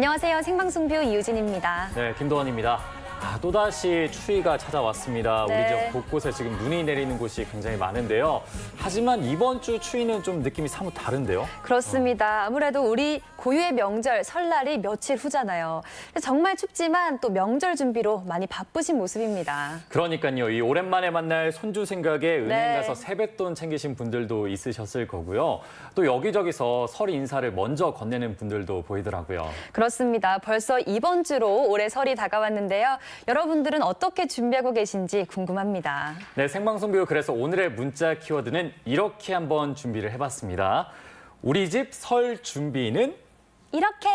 안녕하세요. 생방송뷰 이유진입니다. 네, 김도원입니다. 또다시 추위가 찾아왔습니다. 네. 우리 지역 곳곳에 지금 눈이 내리는 곳이 굉장히 많은데요. 하지만 이번 주 추위는 좀 느낌이 사뭇 다른데요. 그렇습니다. 아무래도 우리 고유의 명절 설날이 며칠 후잖아요. 정말 춥지만 또 명절 준비로 많이 바쁘신 모습입니다. 그러니까요. 이 오랜만에 만날 손주 생각에 은행 네. 가서 세뱃돈 챙기신 분들도 있으셨을 거고요. 또 여기저기서 설 인사를 먼저 건네는 분들도 보이더라고요. 그렇습니다. 벌써 이번 주로 올해 설이 다가왔는데요. 여러분들은 어떻게 준비하고 계신지 궁금합니다. 네, 생방송뷰 그래서 오늘의 문자 키워드는 이렇게 한번 준비를 해봤습니다. 우리 집 설 준비는? 이렇게!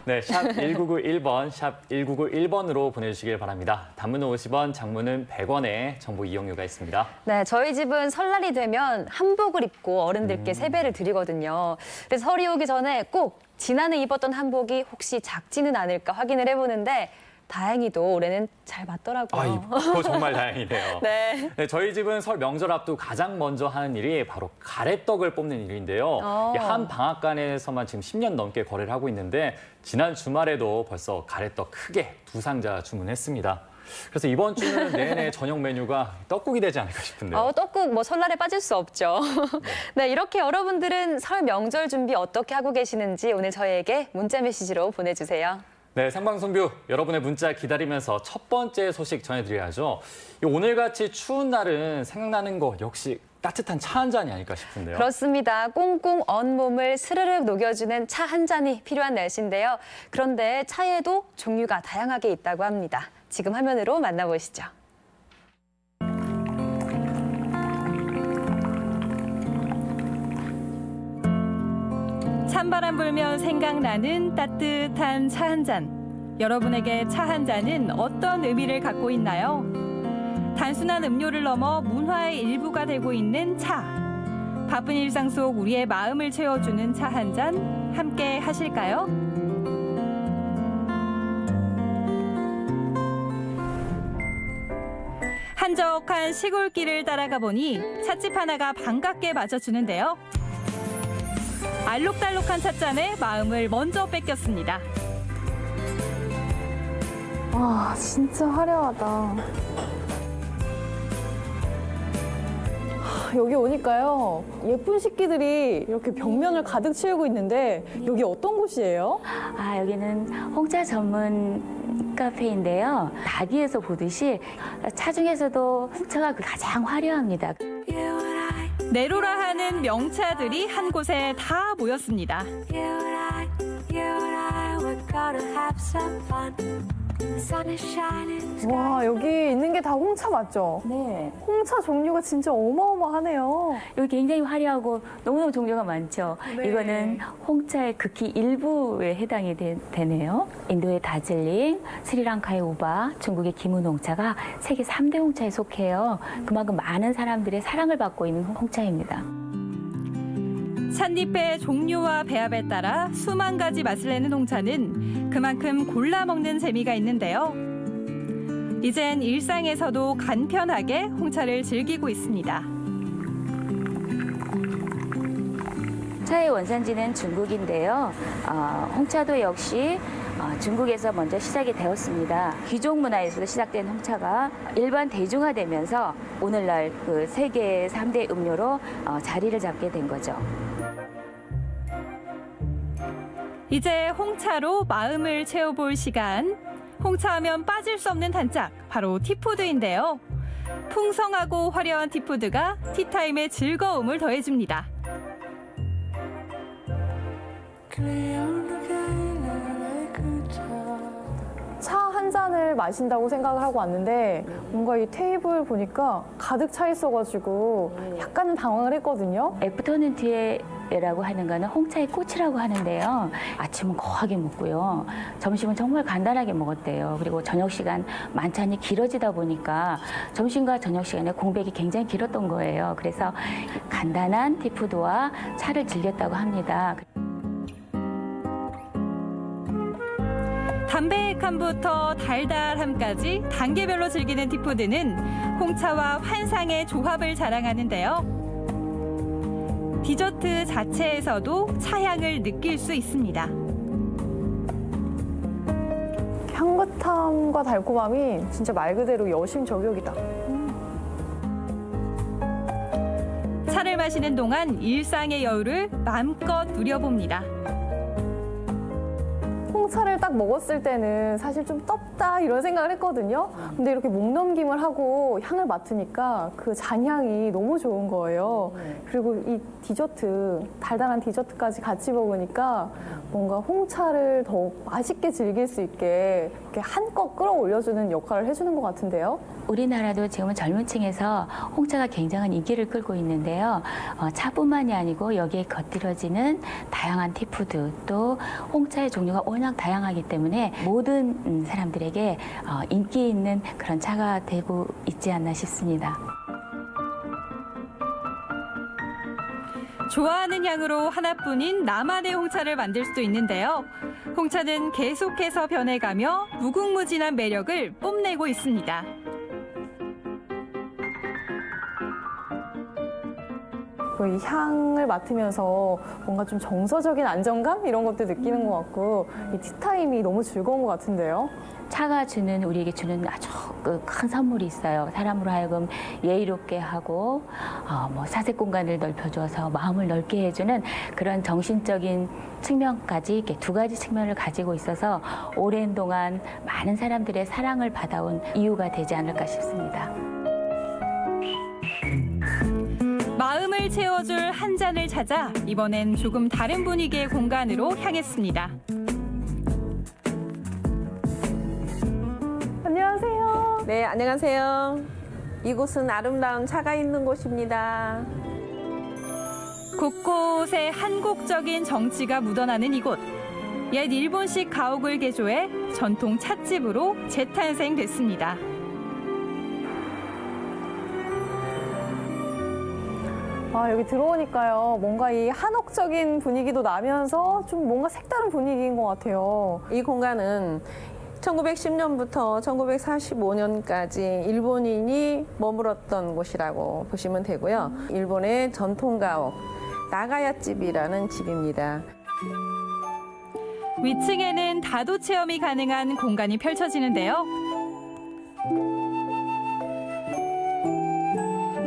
네, 샵 1991번, 샵 1991번으로 보내주시길 바랍니다. 단문은 50원, 장문은 100원의 정보 이용료가 있습니다. 네, 저희 집은 설날이 되면 한복을 입고 어른들께 세배를 드리거든요. 그래서 설이 오기 전에 꼭 지난해 입었던 한복이 혹시 작지는 않을까 확인을 해보는데 다행히도 올해는 잘 맞더라고요. 이거 정말 다행이네요. 네. 네, 저희 집은 설 명절 앞두고 가장 먼저 하는 일이 바로 가래떡을 뽑는 일인데요. 이 한 방앗간에서만 지금 10년 넘게 거래를 하고 있는데 지난 주말에도 벌써 가래떡 크게 2상자 주문했습니다. 그래서 이번 주는 내내 저녁 메뉴가 떡국이 되지 않을까 싶은데요. 떡국 설날에 빠질 수 없죠. 네, 이렇게 여러분들은 설 명절 준비 어떻게 하고 계시는지 오늘 저희에게 문자 메시지로 보내주세요. 네, 생방송뷰 여러분의 문자 기다리면서 첫 번째 소식 전해드려야죠. 오늘같이 추운 날은 생각나는 거 역시 따뜻한 차 한 잔이 아닐까 싶은데요. 그렇습니다. 꽁꽁 언 몸을 스르륵 녹여주는 차 한 잔이 필요한 날씨인데요. 그런데 차에도 종류가 다양하게 있다고 합니다. 지금 화면으로 만나보시죠. 찬바람 불면 생각나는 따뜻한 차 한 잔. 여러분에게 차 한 잔은 어떤 의미를 갖고 있나요? 단순한 음료를 넘어 문화의 일부가 되고 있는 차. 바쁜 일상 속 우리의 마음을 채워주는 차 한 잔 함께 하실까요? 한적한 시골길을 따라가 보니 찻집 하나가 반갑게 맞아주는데요. 알록달록한 찻잔에 마음을 먼저 뺏겼습니다. 와, 진짜 화려하다. 여기 오니까요, 예쁜 식기들이 이렇게 벽면을 가득 채우고 있는데 여기 어떤 곳이에요? 여기는 홍차 전문 카페인데요. 다기에서 보듯이 차 중에서도 홍차가 가장 화려합니다. 내로라 하는 명차들이 한 곳에 다 모였습니다. 와, 여기 있는 게 다 홍차 맞죠? 네. 홍차 종류가 진짜 어마어마하네요. 여기 굉장히 화려하고 너무너무 종류가 많죠. 네. 이거는 홍차의 극히 일부에 해당이 되네요. 인도의 다즐링, 스리랑카의 우바, 중국의 기문 홍차가 세계 3대 홍차에 속해요. 그만큼 많은 사람들의 사랑을 받고 있는 홍차입니다. 찻잎의 종류와 배합에 따라 수만 가지 맛을 내는 홍차는 그만큼 골라 먹는 재미가 있는데요. 이젠 일상에서도 간편하게 홍차를 즐기고 있습니다. 차의 원산지는 중국인데요. 홍차도 역시 중국에서 먼저 시작이 되었습니다. 귀족 문화에서 시작된 홍차가 일반 대중화되면서 오늘날 그 세계 3대 음료로 자리를 잡게 된 거죠. 이제 홍차로 마음을 채워볼 시간. 홍차하면 빠질 수 없는 단짝, 바로 티푸드인데요. 풍성하고 화려한 티푸드가 티타임의 즐거움을 더해줍니다. 차 한 잔을 마신다고 생각을 하고 왔는데 뭔가 이 테이블 보니까 가득 차 있어가지고 약간은 당황을 했거든요. 애프터눈 티라고 하는 거는 홍차의 꽃이라고 하는데요. 아침은 거하게 먹고요. 점심은 정말 간단하게 먹었대요. 그리고 저녁 시간 만찬이 길어지다 보니까 점심과 저녁 시간에 공백이 굉장히 길었던 거예요. 그래서 간단한 티푸드와 차를 즐겼다고 합니다. 담백함부터 달달함까지 단계별로 즐기는 티푸드는 홍차와 환상의 조합을 자랑하는데요. 디저트 자체에서도 차향을 느낄 수 있습니다. 따뜻함과 달콤함이 진짜 말 그대로 여심 저격이다. 차를 마시는 동안 일상의 여유를 마음껏 누려봅니다. 홍차를 딱 먹었을 때는 사실 좀 떴다 이런 생각을 했거든요. 근데 이렇게 목 넘김을 하고 향을 맡으니까 그 잔향이 너무 좋은 거예요. 그리고 이 디저트, 달달한 디저트까지 같이 먹으니까 뭔가 홍차를 더 맛있게 즐길 수 있게 이렇게 한껏 끌어올려주는 역할을 해주는 것 같은데요. 우리나라도 지금은 젊은 층에서 홍차가 굉장한 인기를 끌고 있는데요. 차뿐만이 아니고 여기에 곁들여지는 다양한 티푸드 또 홍차의 종류가 워낙 다양하기 때문에 모든 사람들에게 인기 있는 그런 차가 되고 있지 않나 싶습니다. 좋아하는 향으로 하나뿐인 나만의 홍차를 만들 수도 있는데요. 홍차는 계속해서 변해가며 무궁무진한 매력을 뽐내고 있습니다. 이 향을 맡으면서 뭔가 좀 정서적인 안정감 이런 것도 느끼는 것 같고 이 티타임이 너무 즐거운 것 같은데요. 차가 우리에게 주는 아주 큰 선물이 있어요. 사람으로 하여금 예의롭게 하고 사색 공간을 넓혀줘서 마음을 넓게 해주는 그런 정신적인 측면까지 이렇게 두 가지 측면을 가지고 있어서 오랜 동안 많은 사람들의 사랑을 받아온 이유가 되지 않을까 싶습니다. 마음을 채워줄 한 잔을 찾아 이번엔 조금 다른 분위기의 공간으로 향했습니다. 안녕하세요. 네, 안녕하세요. 이곳은 아름다운 차가 있는 곳입니다. 곳곳에 한국적인 정취가 묻어나는 이곳. 옛 일본식 가옥을 개조해 전통 찻집으로 재탄생됐습니다. 여기 들어오니까요. 뭔가 이 한옥적인 분위기도 나면서 좀 뭔가 색다른 분위기인 것 같아요. 이 공간은 1910년부터 1945년까지 일본인이 머물렀던 곳이라고 보시면 되고요. 일본의 전통 가옥 나가야집이라는 집입니다. 위층에는 다도 체험이 가능한 공간이 펼쳐지는데요.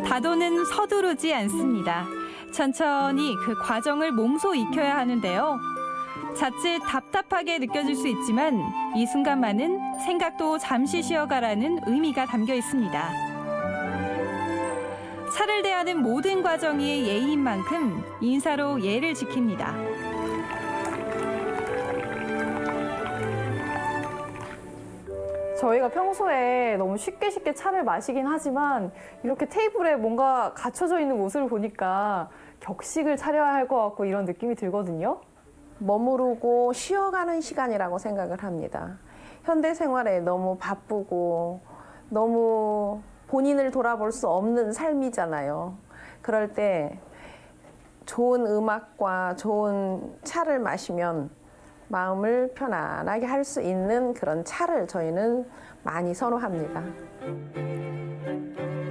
다도는 서두르지 않습니다. 천천히 그 과정을 몸소 익혀야 하는데요. 자칫 답답하게 느껴질 수 있지만 이 순간만은 생각도 잠시 쉬어가라는 의미가 담겨 있습니다. 차를 대하는 모든 과정이 예의인 만큼 인사로 예를 지킵니다. 저희가 평소에 너무 쉽게 차를 마시긴 하지만 이렇게 테이블에 뭔가 갖춰져 있는 모습을 보니까 격식을 차려야 할 것 같고 이런 느낌이 들거든요. 머무르고 쉬어가는 시간이라고 생각을 합니다. 현대 생활에 너무 바쁘고 너무 본인을 돌아볼 수 없는 삶이잖아요. 그럴 때 좋은 음악과 좋은 차를 마시면 마음을 편안하게 할 수 있는 그런 차를 저희는 많이 선호합니다.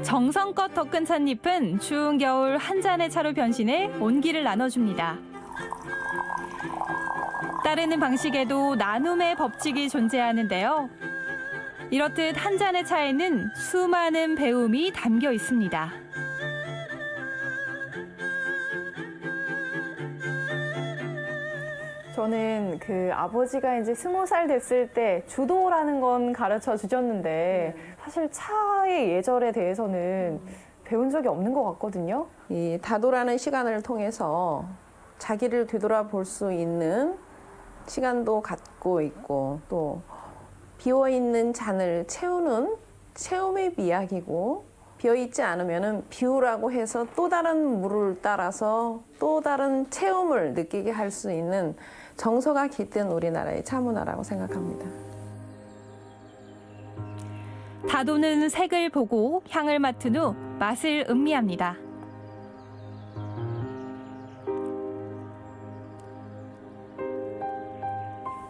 정성껏 덮은 찻잎은 추운 겨울 한 잔의 차로 변신해 온기를 나눠줍니다. 따르는 방식에도 나눔의 법칙이 존재하는데요. 이렇듯 한 잔의 차에는 수많은 배움이 담겨 있습니다. 저는 그 아버지가 이제 20살 됐을 때 주도라는 건 가르쳐 주셨는데 사실 차의 예절에 대해서는 배운 적이 없는 것 같거든요. 이 다도라는 시간을 통해서 자기를 되돌아볼 수 있는 시간도 갖고 있고 또 비어있는 잔을 채우는 체험의 미학이고 비어있지 않으면 비우라고 해서 또 다른 물을 따라서 또 다른 체험을 느끼게 할 수 있는 정서가 깃든 우리나라의 차문화라고 생각합니다. 다도는 색을 보고 향을 맡은 후 맛을 음미합니다.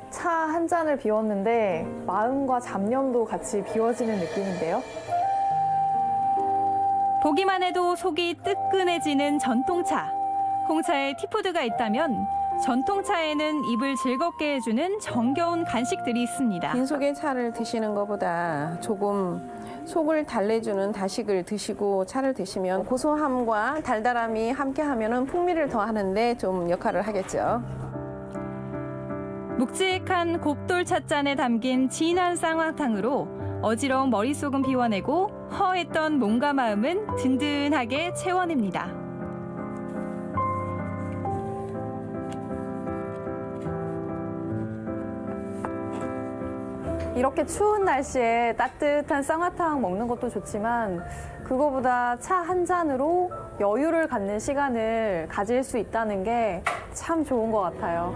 차 한 잔을 비웠는데 마음과 잡념도 같이 비워지는 느낌인데요. 보기만 해도 속이 뜨끈해지는 전통차. 홍차에 티푸드가 있다면 전통차에는 입을 즐겁게 해주는 정겨운 간식들이 있습니다. 빈속의 차를 드시는 것보다 조금 속을 달래주는 다식을 드시고 차를 드시면 고소함과 달달함이 함께하면 풍미를 더하는데 좀 역할을 하겠죠. 묵직한 곱돌 찻잔에 담긴 진한 쌍화탕으로 어지러운 머릿속은 비워내고 허했던 몸과 마음은 든든하게 채워냅니다. 이렇게 추운 날씨에 따뜻한 쌍화탕 먹는 것도 좋지만 그거보다 차 한 잔으로 여유를 갖는 시간을 가질 수 있다는 게 참 좋은 것 같아요.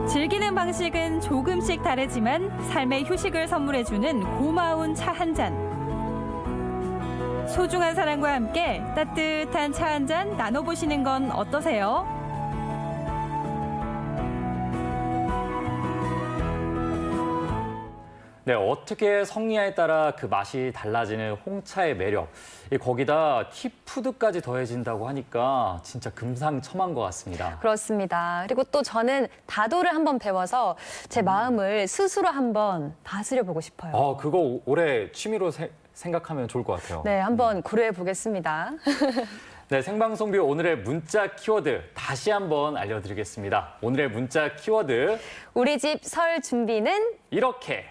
즐기는 방식은 조금씩 다르지만 삶의 휴식을 선물해주는 고마운 차 한 잔. 소중한 사람과 함께 따뜻한 차 한 잔 나눠보시는 건 어떠세요? 네, 어떻게 섞냐에 따라 그 맛이 달라지는 홍차의 매력. 거기다 티푸드까지 더해진다고 하니까 진짜 금상첨화인 것 같습니다. 그렇습니다. 그리고 또 저는 다도를 한번 배워서 제 마음을 스스로 한번 다스려 보고 싶어요. 그거 올해 취미로 생각하면 좋을 것 같아요. 네, 한번 고려해 보겠습니다. 네, 생방송 뷰 오늘의 문자 키워드 다시 한번 알려드리겠습니다. 오늘의 문자 키워드 우리 집 설 준비는 이렇게.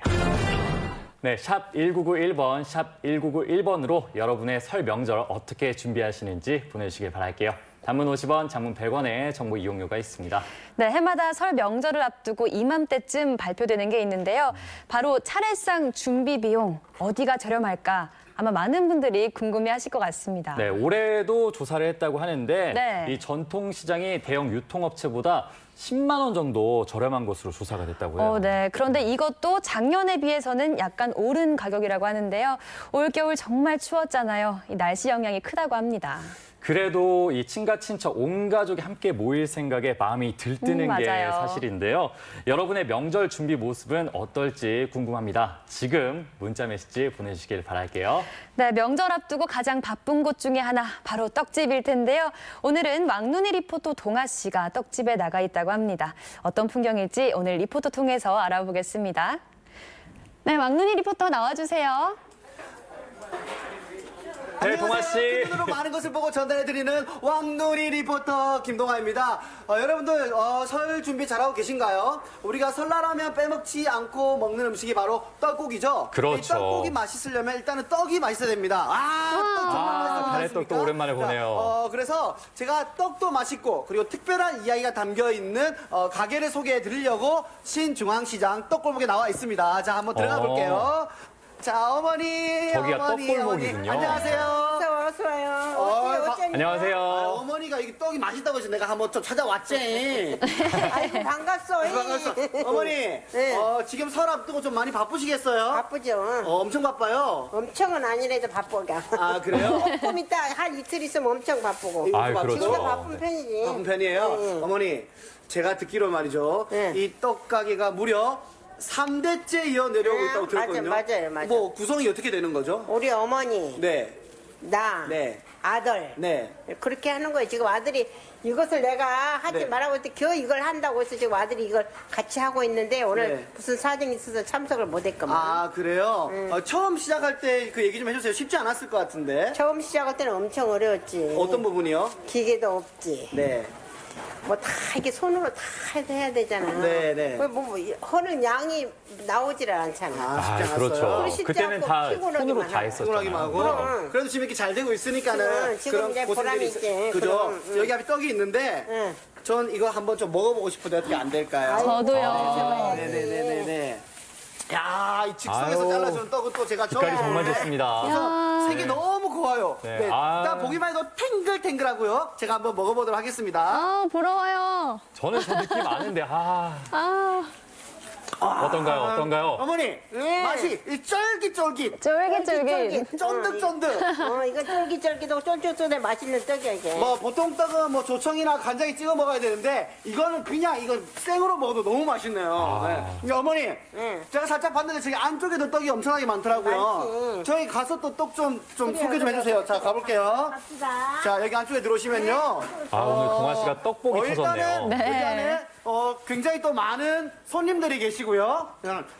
네, 샵 1991번, 샵 1991번으로 여러분의 설 명절 어떻게 준비하시는지 보내주시길 바랄게요. 단문 50원, 장문 100원의 정보 이용료가 있습니다. 네, 해마다 설 명절을 앞두고 이맘때쯤 발표되는 게 있는데요. 바로 차례상 준비 비용 어디가 저렴할까? 아마 많은 분들이 궁금해하실 것 같습니다. 네, 올해도 조사를 했다고 하는데 네. 이 전통시장이 대형 유통업체보다 10만 원 정도 저렴한 것으로 조사가 됐다고요. 네. 그런데 이것도 작년에 비해서는 약간 오른 가격이라고 하는데요. 올겨울 정말 추웠잖아요. 이 날씨 영향이 크다고 합니다. 그래도 이 친가 친척 온 가족이 함께 모일 생각에 마음이 들뜨는 게 맞아요. 사실인데요. 여러분의 명절 준비 모습은 어떨지 궁금합니다. 지금 문자 메시지 보내주시길 바랄게요. 네, 명절 앞두고 가장 바쁜 곳 중에 하나 바로 떡집일 텐데요. 오늘은 왕눈이 리포터 동아 씨가 떡집에 나가 있다고 합니다. 어떤 풍경일지 오늘 리포터 통해서 알아보겠습니다. 네, 왕눈이 리포터 나와주세요. 네, 동아 씨. 눈으로 많은 것을 보고 전달해드리는 왕눈이 리포터 김동아입니다. 여러분들 설 준비 잘하고 계신가요? 우리가 설날하면 빼먹지 않고 먹는 음식이 바로 떡국이죠. 그렇죠. 이 떡국이 맛있으려면 일단은 떡이 맛있어야 됩니다. 떡 정말 맛있어. 가래떡도 오랜만에 보네요. 그래서 제가 떡도 맛있고 그리고 특별한 이야기가 담겨 있는 가게를 소개해 드리려고 신중앙시장 떡골목에 나와 있습니다. 자, 한번 들어가 볼게요. 자, 어머니. 저기가 어머니, 떡골목이군요. 어머니. 안녕하세요. 어서 와요. 안녕하세요. 어머니가 이게 떡이 맛있다고 해서 내가 한번 좀 찾아왔지. 아이고 반갑소. 반갑소. 어머니, 네. 지금 설 앞두고 좀 많이 바쁘시겠어요? 바쁘죠. 엄청 바빠요. 엄청은 아니래도 바쁘가. 아, 그래요? 조금 있다 한 이틀 있으면 엄청 바쁘고. 아이, 그렇죠. 지금도 바쁜 편이지. 바쁜 편이에요? 응. 어머니, 제가 듣기로 말이죠. 네. 이 떡 가게가 무려 3대째 이어 내려오고 있다고 들었거든요. 맞아요. 뭐 구성이 어떻게 되는 거죠? 우리 어머니, 네, 나, 네. 아들. 네. 그렇게 하는 거예요. 지금 아들이 이것을 내가 하지 네. 말라고 했더니 겨 이걸 한다고 해서 지금 아들이 이걸 같이 하고 있는데 오늘 네. 무슨 사정이 있어서 참석을 못 했구만. 아, 그래요? 처음 시작할 때 그 얘기 좀 해주세요. 쉽지 않았을 것 같은데. 처음 시작할 때는 엄청 어려웠지. 어떤 부분이요? 기계도 없지. 네. 뭐 다 이렇게 손으로 다 해야 되잖아. 네. 하는 양이 나오질 않잖아. 쉽지 않았어요. 그렇죠. 쉽지 그때는 않고 다 피곤하기만 손으로 다 하고. 피곤하기만 했었잖아요. 하고. 그럼. 그래도 지금 이렇게 잘 되고 있으니까는 그럼, 지금 그런 이제 고생들이 보람이 있어요. 있지. 그죠? 그럼, 여기 앞에 떡이 있는데 응. 전 이거 한번 좀 먹어보고 싶은데 어떻게 안 될까요? 저도요. 네네네네. 야, 이 즉석에서 아유. 잘라주는 떡은 또 제가 처음 빛깔이 정말 좋습니다. 그래서 색이 너무 고와요. 네. 네. 아. 일단 보기만 해도 탱글탱글하고요. 제가 한번 먹어보도록 하겠습니다. 부러워요. 저는 저 느낌 아는데, 어떤가요? 어떤가요? 어머니, 맛이 이 쫄깃쫄깃, 쫄깃쫄깃. 쫀득쫀득. 이거 쫄깃쫄깃하고 쫀쫀쫀해 맛있는 떡이야 이게. 뭐 보통 떡은 뭐 조청이나 간장에 찍어 먹어야 되는데 이거는 그냥 이거 생으로 먹어도 너무 맛있네요. 네. 근데 어머니, 제가 살짝 봤는데 저기 안쪽에도 떡이 엄청나게 많더라고요. 많지. 저희 가서 또 떡 좀 소개 좀 해주세요. 자, 가볼게요. 갑시다. 자, 여기 안쪽에 들어오시면요. 아, 오늘 동아 씨가 떡볶이 터졌네요. 일단은 여기 안에 굉장히 또 많은 손님들이 계시고요.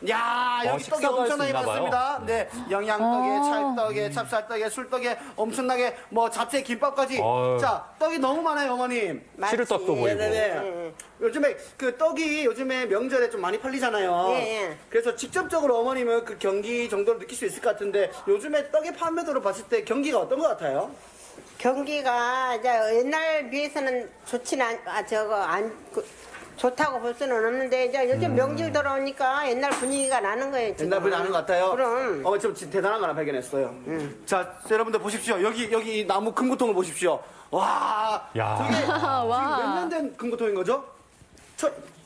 야, 여기 떡이 식사도 할수 엄청나게 있나 봐요. 많습니다. 네, 영양떡에, 찰떡에, 찹쌀떡에, 술떡에, 엄청나게 뭐 잡채, 김밥까지. 어휴. 자, 떡이 너무 많아요, 어머님. 치르떡도 보이고. 네네네. 요즘에 그 떡이 요즘에 명절에 좀 많이 팔리잖아요. 예. 그래서 직접적으로 어머님은 그 경기 정도를 느낄 수 있을 것 같은데 요즘에 떡의 판매도를 봤을 때 경기가 어떤 것 같아요? 경기가 이제 옛날 비해서는 좋지는 좋다고 볼 수는 없는데 이제 요즘 명절 들어오니까 옛날 분위기가 나는 거예요. 지금. 옛날 분이 나는 것 같아요. 그럼. 좀 대단한 거 하나 발견했어요. 자, 여러분들 보십시오. 여기 이 나무 금고통을 보십시오. 와, 야. 저게 지금 몇 년 된 금고통인 거죠?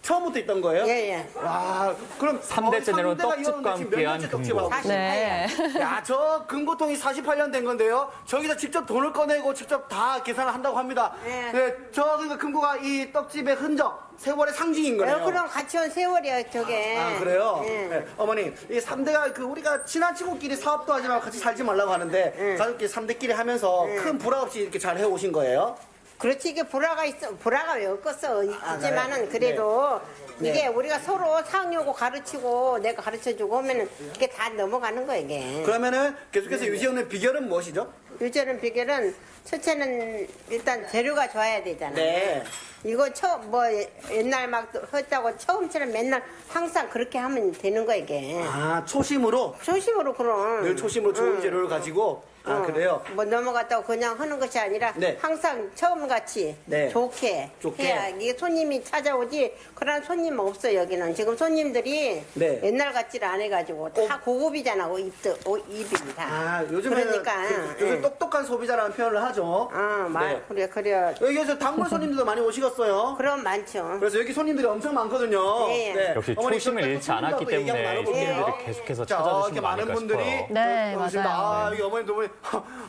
처음부터 있던 거예요? 예. 와, 그럼 3대째 내려온 삼대가 떡집과 이어오는데 지금 몇 함께한 년째 금고. 떡집하고 계세요? 네. 야, 저 금고통이 48년 된 건데요. 저기서 직접 돈을 꺼내고 직접 다 계산을 한다고 합니다. 네. 저 그러니까 금고가 이 떡집의 흔적, 세월의 상징인 거예요. 그럼 같이 온 세월이야 저게. 아, 그래요? 예. 네. 어머니, 이 3대가 우리가 친한 친구끼리 사업도 하지 말고 같이 살지 말라고 하는데 가족끼리 3대끼리 하면서 큰 불화 없이 이렇게 잘 해오신 거예요? 그렇지 이게 불화가 왜 없겠어. 있지만은 그래요? 그래도 네. 이게 우리가 서로 상요고 가르치고 내가 가르쳐주고 하면은 이게 다 넘어가는 거야 이게. 그러면은 계속해서 유지하는 비결은 무엇이죠? 유지하는 비결은 첫째는 일단 재료가 좋아야 되잖아. 네. 이거 옛날 막 했다고 처음처럼 맨날 항상 그렇게 하면 되는 거야 이게. 아, 초심으로? 초심으로 그럼. 늘 초심으로 좋은 재료를 가지고? 아, 그래요? 뭐 넘어갔다고 그냥 하는 것이 아니라 네. 항상 처음같이 네. 좋게 해야 이게 손님이 찾아오지 그런 손님 없어 여기는. 지금 손님들이 네. 옛날 같지를 안 해가지고 다 고급이잖아. 입이 다. 아, 요즘에는 그러니까, 요즘 예. 똑똑한 소비자라는 표현을 하죠. 네. 그래. 여기서 단골 손님들도 많이 오시겠어요. 그럼 많죠. 그래서 여기 손님들이 엄청 많거든요. 네. 역시 어머니, 초심을 또 잃지 않았기 손님들하고 얘기 한번 때문에 나눠볼게요. 손님들이 계속해서 자, 찾아주시는 이렇게 거 많은 아닐까 분들이 싶어요. 네, 오십니다. 맞아요. 아, 여기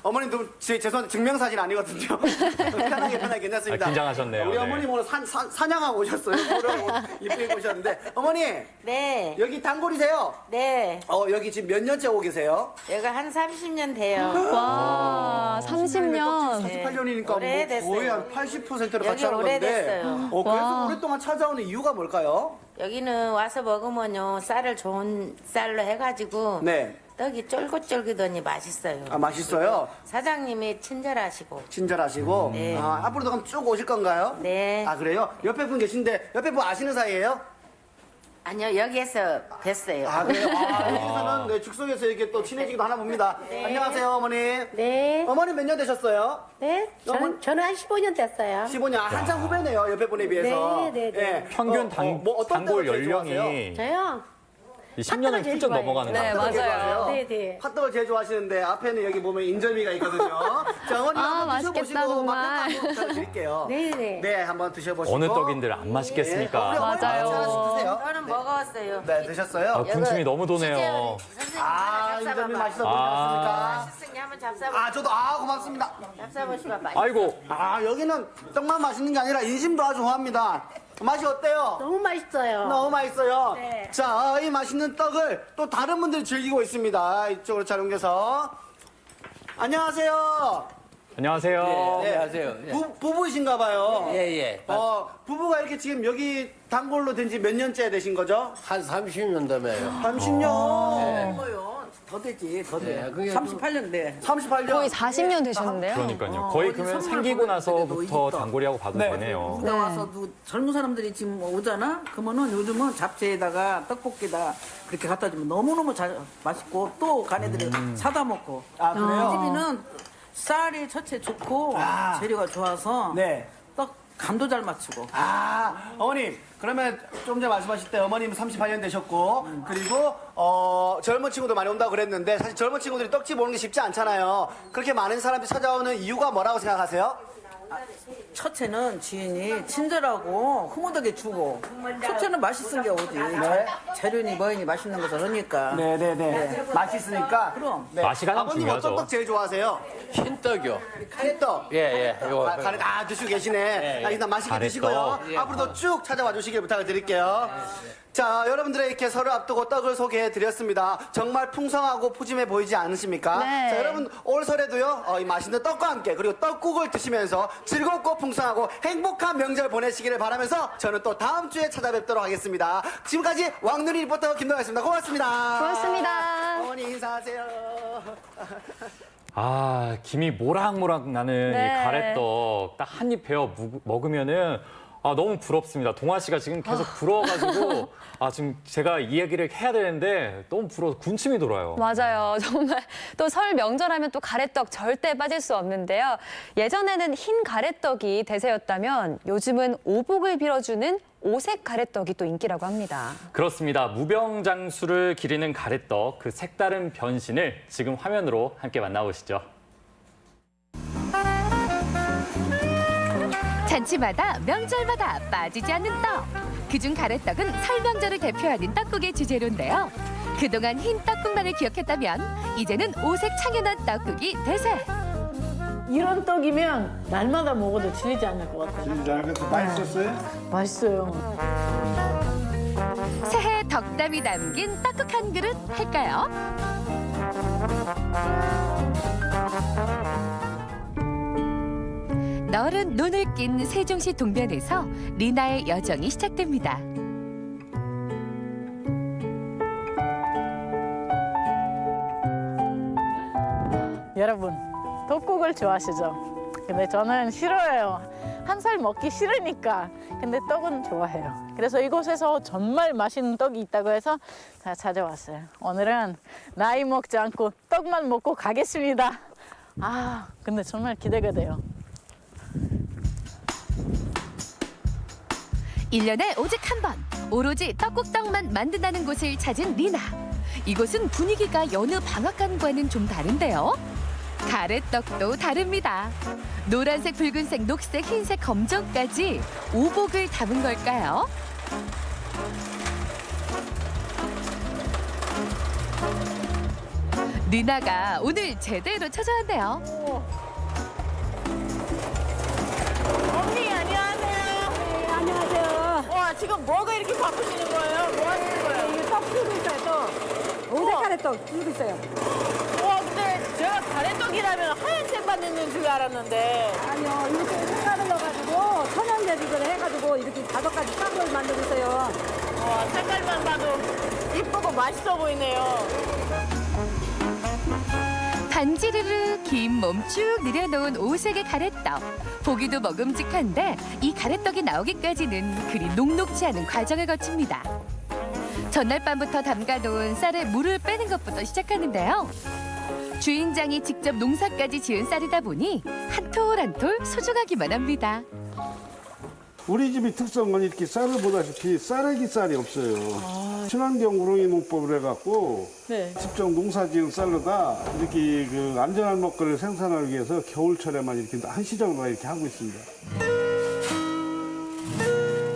어머님도 죄송한데 증명사진 아니거든요. 편하게 괜찮습니다. 아, 긴장하셨네요. 우리 네. 어머님 오늘 사냥하고 오셨어요. 이쁘게 오셨는데 어머니 네, 여기 단골이세요? 네. 여기 지금 몇 년째 오고 계세요? 여기 한 30년 돼요. 와, 30년. 48년이니까 오래됐어요. 거의 한 80%를 같이 여기 하는 건데 오래됐어요. 그래서 와. 오랫동안 찾아오는 이유가 뭘까요? 여기는 와서 먹으면요, 쌀을 좋은 쌀로 해가지고 네. 떡이 쫄깃쫄깃하니 맛있어요. 아, 맛있어요? 사장님이 친절하시고. 친절하시고 네. 앞으로도 그럼 쭉 오실 건가요? 네. 아, 그래요? 옆에 분 계신데 옆에 분 아시는 사이예요? 아니요, 여기에서 뵀어요. 아, 그래요? 여기서는 네, 즉석에서 이렇게 또 친해지기도 하나 봅니다. 안녕하세요, 어머니. 네. 어머니 몇 년 되셨어요? 네. 저는 한 15년 됐어요. 15년. 한참 후배네요, 옆에 분에 비해서. 네. 예. 평균 어떤 단골 때가 제일 좋아하세요? 연령이 저요. 10년을 훌쩍 넘어가는 것 네, 같아요. 핫도그 제일 맞아요. 좋아하세요? 네. 핫도그 제일 좋아하시는데 앞에는 여기 보면 인절미가 있거든요. 자, 어머니 아, 한번 맛있겠다, 드셔보시고 정말. 맛평가 한번 드릴게요. 네네. 네, 한번 드셔보시고. 어느 떡인들 안 맛있겠습니까? 우리 어머니 맞아요. 하나씩 드세요. 저는 먹었어요. 네, 드셨어요? 아, 군침이 너무 도네요. 선생님 아, 하나 인절미 잡숴봐봐. 맛있어 보이지 않습니까? 맛있으니 한번 잡숴봐. 아, 저도 고맙습니다. 잡숴보시면 맛있어. 아이고, 여기는 떡만 맛있는 게 아니라 인심도 아주 좋아합니다. 맛이 어때요? 너무 맛있어요. 너무 맛있어요. 네. 자, 이 맛있는 떡을 또 다른 분들이 즐기고 있습니다. 이쪽으로 잘 옮겨서. 안녕하세요. 안녕하세요. 네. 안녕하세요. 예. 부부이신가 봐요. 예. 부부가 이렇게 지금 여기 단골로 된 지 몇 년째 되신 거죠? 한 30년 되매요. 30년. 더 되지, 더 돼. 네, 그게 38년 돼. 38년. 거의 40년 되셨는데요. 그러니까요. 거의 어디 그러면 선물 생기고 보낼 나서부터 때도 단골이하고 봐도 네. 되네요. 근데 와서 젊은 사람들이 지금 오잖아? 그러면은 요즘은 잡채에다가 떡볶이다 그렇게 갖다 주면 너무너무 맛있고 또 가네들이 사다 먹고. 아, 그래요? 이 집이는 쌀이 첫째 좋고 재료가 좋아서 네. 떡 간도 잘 맞추고. 어머님, 그러면 좀 전에 말씀하실 때 어머님 38년 되셨고, 그리고, 젊은 친구들 많이 온다고 그랬는데, 사실 젊은 친구들이 떡집 오는 게 쉽지 않잖아요. 그렇게 많은 사람들이 찾아오는 이유가 뭐라고 생각하세요? 첫째는 지인이 친절하고 흐뭇하게 주고 첫째는 맛있은 게 오지. 재료니 뭐니 맛있는 것을 하니까. 네네네. 맛있으니까. 그럼. 네. 맛이 가장 아버님 중요하죠. 어떤 떡 제일 좋아하세요? 흰떡이요. 가래떡. 예. 요거. 가래 드시고 계시네. 일단 맛있게 가래떡. 드시고요. 앞으로도 쭉 찾아와 주시길 부탁을 드릴게요. 자, 여러분들의 이렇게 설을 앞두고 떡을 소개해 드렸습니다. 정말 풍성하고 푸짐해 보이지 않으십니까? 네. 자, 여러분 올 설에도요, 이 맛있는 떡과 함께 그리고 떡국을 드시면서 즐겁고 풍성하고 행복한 명절 보내시기를 바라면서 저는 또 다음 주에 찾아뵙도록 하겠습니다. 지금까지 왕눈이 리포터 김동아였습니다. 고맙습니다. 고맙습니다. 어머니 인사하세요. 아, 김이 모락모락 나는 네. 이 가래떡 딱 한 입 베어 먹으면은 너무 부럽습니다. 동아 씨가 지금 계속 부러워가지고 지금 제가 이 얘기를 해야 되는데 너무 부러워서 군침이 돌아요. 맞아요. 정말 또 설 명절하면 또 가래떡 절대 빠질 수 없는데요. 예전에는 흰 가래떡이 대세였다면 요즘은 오복을 빌어주는 오색 가래떡이 또 인기라고 합니다. 그렇습니다. 무병장수를 기리는 가래떡, 그 색다른 변신을 지금 화면으로 함께 만나보시죠. 잔치마다 명절마다 빠지지 않는 떡. 그중 가래떡은 설 명절을 대표하는 떡국의 주재료인데요. 그동안 흰 떡국만을 기억했다면 이제는 오색 창연한 떡국이 대세. 이런 떡이면 날마다 먹어도 질리지 않을 것 같아요. 질리지 않겠어? 맛있었어요? 맛있어요. 새해 덕담이 담긴 떡국 한 그릇 할까요? 너른 눈을 낀 세종시 동변에서 리나의 여정이 시작됩니다. 여러분, 떡국을 좋아하시죠? 근데 저는 싫어해요. 한 살 먹기 싫으니까. 근데 떡은 좋아해요. 그래서 이곳에서 정말 맛있는 떡이 있다고 해서 다 찾아왔어요. 오늘은 나이 먹지 않고 떡만 먹고 가겠습니다. 근데 정말 기대가 돼요. 1년에 오직 한 번, 오로지 떡국떡만 만든다는 곳을 찾은 리나. 이곳은 분위기가 여느 방앗간과는 좀 다른데요. 가래떡도 다릅니다. 노란색, 붉은색, 녹색, 흰색, 검정까지 오복을 담은 걸까요? 리나가 오늘 제대로 찾아왔네요. 언니, 안녕하세요. 네, 안녕하세요. 와, 지금 뭐가 이렇게 바쁘시는 거예요? 뭐 하시는 거예요? 이거 떡 풀고 있어요, 떡. 오색 가래떡 풀고 있어요. 와, 근데 제가 가래떡이라면 하얀색만 있는 줄 알았는데. 아니요, 이렇게 색깔을 넣어가지고 천연재직을 해가지고 이렇게 5가지 싹을 만들고 있어요. 와, 색깔만 봐도 이쁘고 맛있어 보이네요. 반지르르 긴 몸 쭉 늘여놓은 오색의 가래떡. 보기도 먹음직한데 이 가래떡이 나오기까지는 그리 녹록지 않은 과정을 거칩니다. 전날 밤부터 담가놓은 쌀에 물을 빼는 것부터 시작하는데요. 주인장이 직접 농사까지 지은 쌀이다 보니 한 톨 한 톨 소중하기만 합니다. 우리 집이 특성은 이렇게 쌀을 보다시피 쌀래기 쌀이 없어요. 친환경 우렁이 농법을 해갖고 네. 직접 농사지은 쌀로다 이렇게 그 안전한 먹거리를 생산하기 위해서 겨울철에만 이렇게 한시적으로 이렇게 하고 있습니다.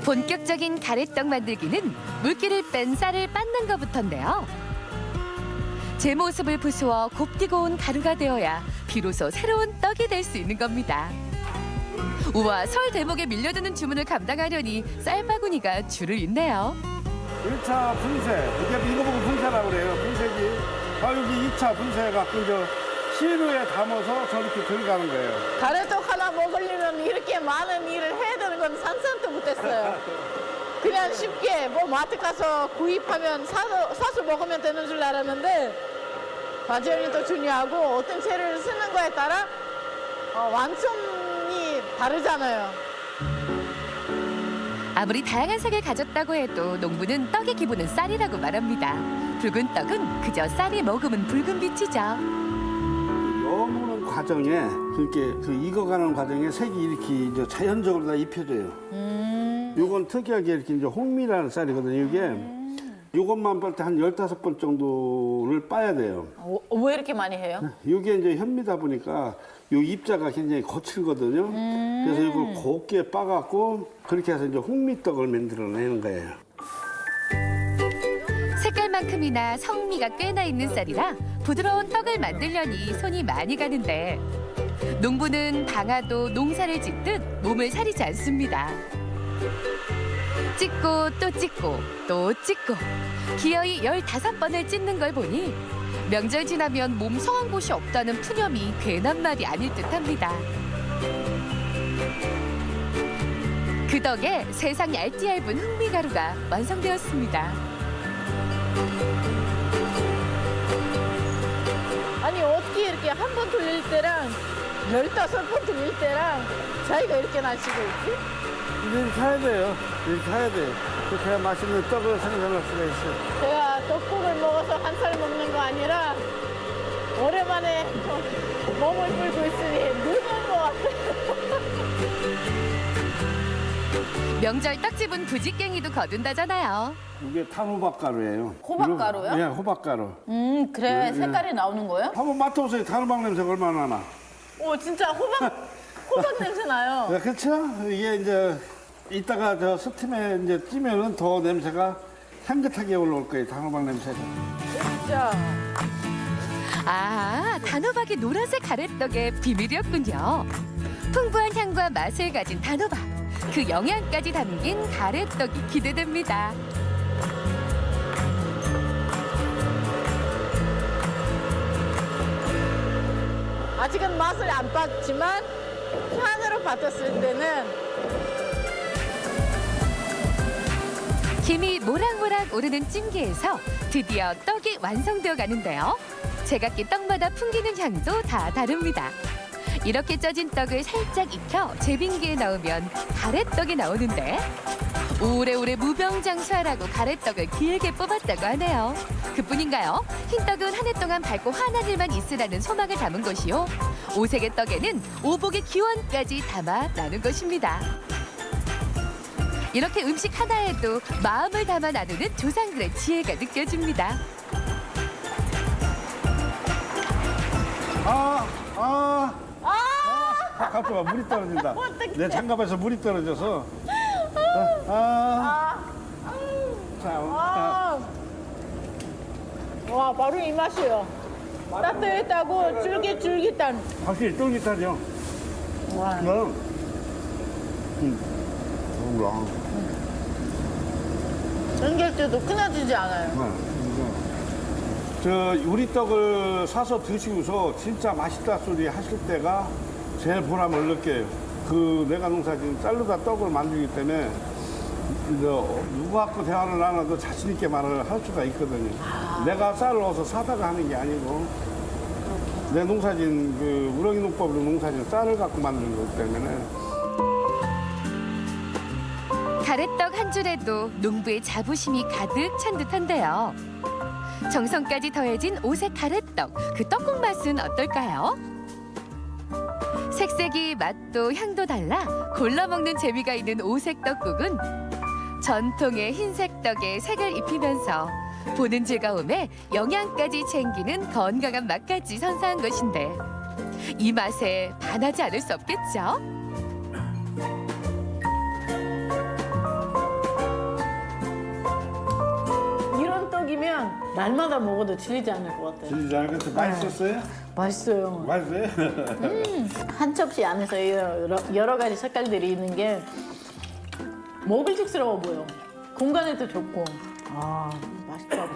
본격적인 가래떡 만들기는 물기를 뺀 쌀을 빻는 것부터인데요. 제 모습을 부수어 곱디고 온 가루가 되어야 비로소 새로운 떡이 될 수 있는 겁니다. 우와, 설 대목에 밀려드는 주문을 감당하려니 쌀바구니가 줄을 잇네요. 1차 분쇄, 이거 보고 분쇄라고 그래요. 분쇄기. 여기 2차 분쇄해갖고 이제 시루에 담아서 저렇게 들어가는 거예요. 가래떡 하나 먹으려면 이렇게 많은 일을 해야 되는 건 상상도 못했어요. 그냥 쉽게 뭐 마트 가서 구입하면 사서 먹으면 되는 줄 알았는데 과정이 또 중요하고 어떤 재료를 쓰는 거에 따라 완성이 다르잖아요. 아무리 다양한 색을 가졌다고 해도 농부는 떡의 기본은 쌀이라고 말합니다. 붉은 떡은 그저 쌀이 머금은 붉은 빛이죠. 여무는 과정에 그렇게 그 익어가는 과정에 색이 이렇게 이제 자연적으로 다 입혀져요. 요건 특이하게 이렇게 이제 홍미라는 쌀이거든요. 이게 이것만 뺄 때 한 15번 정도를 빠야 돼요. 왜 이렇게 많이 해요? 이게 이제 현미다 보니까 이 입자가 굉장히 거칠거든요. 그래서 이걸 곱게 빠갖고 그렇게 해서 이제 홍미떡을 만들어내는 거예요. 색깔만큼이나 성미가 꽤나 있는 쌀이라 부드러운 떡을 만들려니 손이 많이 가는데 농부는 방아도 농사를 짓듯 몸을 사리지 않습니다. 찍고 또 찍고 또 찍고 기어이 15번을 찢는 걸 보니 명절 지나면 몸 성한 곳이 없다는 푸념이 괜한 말이 아닐 듯합니다. 그 덕에 세상 얇디 얇은 흑미가루가 완성되었습니다. 아니 어떻게 이렇게 한 번 돌릴 때랑 15번 돌릴 때랑 차이가 이렇게 나시고 있지? 이렇게 해야 돼요. 이렇게 해야 돼요. 그렇게 해야 맛있는 떡을 생산할 수가 있어요. 제가 떡국을 먹어서 한 살 먹는 거 아니라 오랜만에 좀 몸을 풀고 있으니 늙은 것 같아요. 명절 떡집은 부지깽이도 거둔다잖아요. 이게 탄호박가루예요. 호박가루요? 네, 호박가루. 그래 네, 색깔이 나오는 거예요? 한번 맡아보세요. 탄호박 냄새가 얼마나 나. 오 진짜 호박 냄새 나요. 네, 그렇죠? 이게 이제 이따가 저 스팀에 이제 찌면은 더 냄새가 향긋하게 올라올 거예요. 단호박 냄새가. 진짜. 아, 단호박이 노란색 가래떡의 비밀이었군요. 풍부한 향과 맛을 가진 단호박. 그 영양까지 담긴 가래떡이 기대됩니다. 아직은 맛을 안 봤지만 향으로 맡았을 때는 김이 모락모락 오르는 찜기에서 드디어 떡이 완성되어 가는데요. 제각기 떡마다 풍기는 향도 다 다릅니다. 이렇게 쪄진 떡을 살짝 익혀 제빙기에 넣으면 가래떡이 나오는데 오래오래 무병장수하라고 가래떡을 길게 뽑았다고 하네요. 그뿐인가요? 흰떡은 한 해 동안 밝고 환한 일만 있으라는 소망을 담은 것이요. 오색의 떡에는 오복의 기원까지 담아 나눈 것입니다. 이렇게 음식 하나에도 마음을 담아 나누는 조상들의 지혜가 느껴집니다. 갑자기 물이 떨어진다. 내 장갑에서 물이 떨어져서. 와 바로 이 맛이에요. 따뜻하고 쫄깃쫄깃한. 확실히 쫄깃하죠. 와. 쫄깃 때도 끊어지지 않아요. 저 우리 떡을 사서 드시고서 진짜 맛있다 소리 하실 때가 제일 보람을 느껴요. 그 내가 농사진 쌀로다 떡을 만들기 때문에 누구하고 대화를 나눠도 자신 있게 말을 할 수가 있거든요. 내가 쌀을 얻어서 사다가 하는 게 아니고 내 농사진 그 우렁이 농법으로 농사진 쌀을 갖고 만드는 거기 때문에. 가래떡 한 줄에도 농부의 자부심이 가득 찬 듯한데요. 정성까지 더해진 오색 가래떡, 그 떡국 맛은 어떨까요? 색색이 맛도 향도 달라 골라 먹는 재미가 있는 오색 떡국은 전통의 흰색 떡에 색을 입히면서 보는 즐거움에 영양까지 챙기는 건강한 맛까지 선사한 것인데 이 맛에 반하지 않을 수 없겠죠? 이런 떡이면 날마다 먹어도 질리지 않을 것 같아요. 질리지 않을 것 같아요. 맛있었어요? 맛있어요. 맛있어요? 한 접시 안에서 여러 가지 색깔들이 있는 게 먹을직스러워 보여. 공간에도 좋고. 아 맛있다고.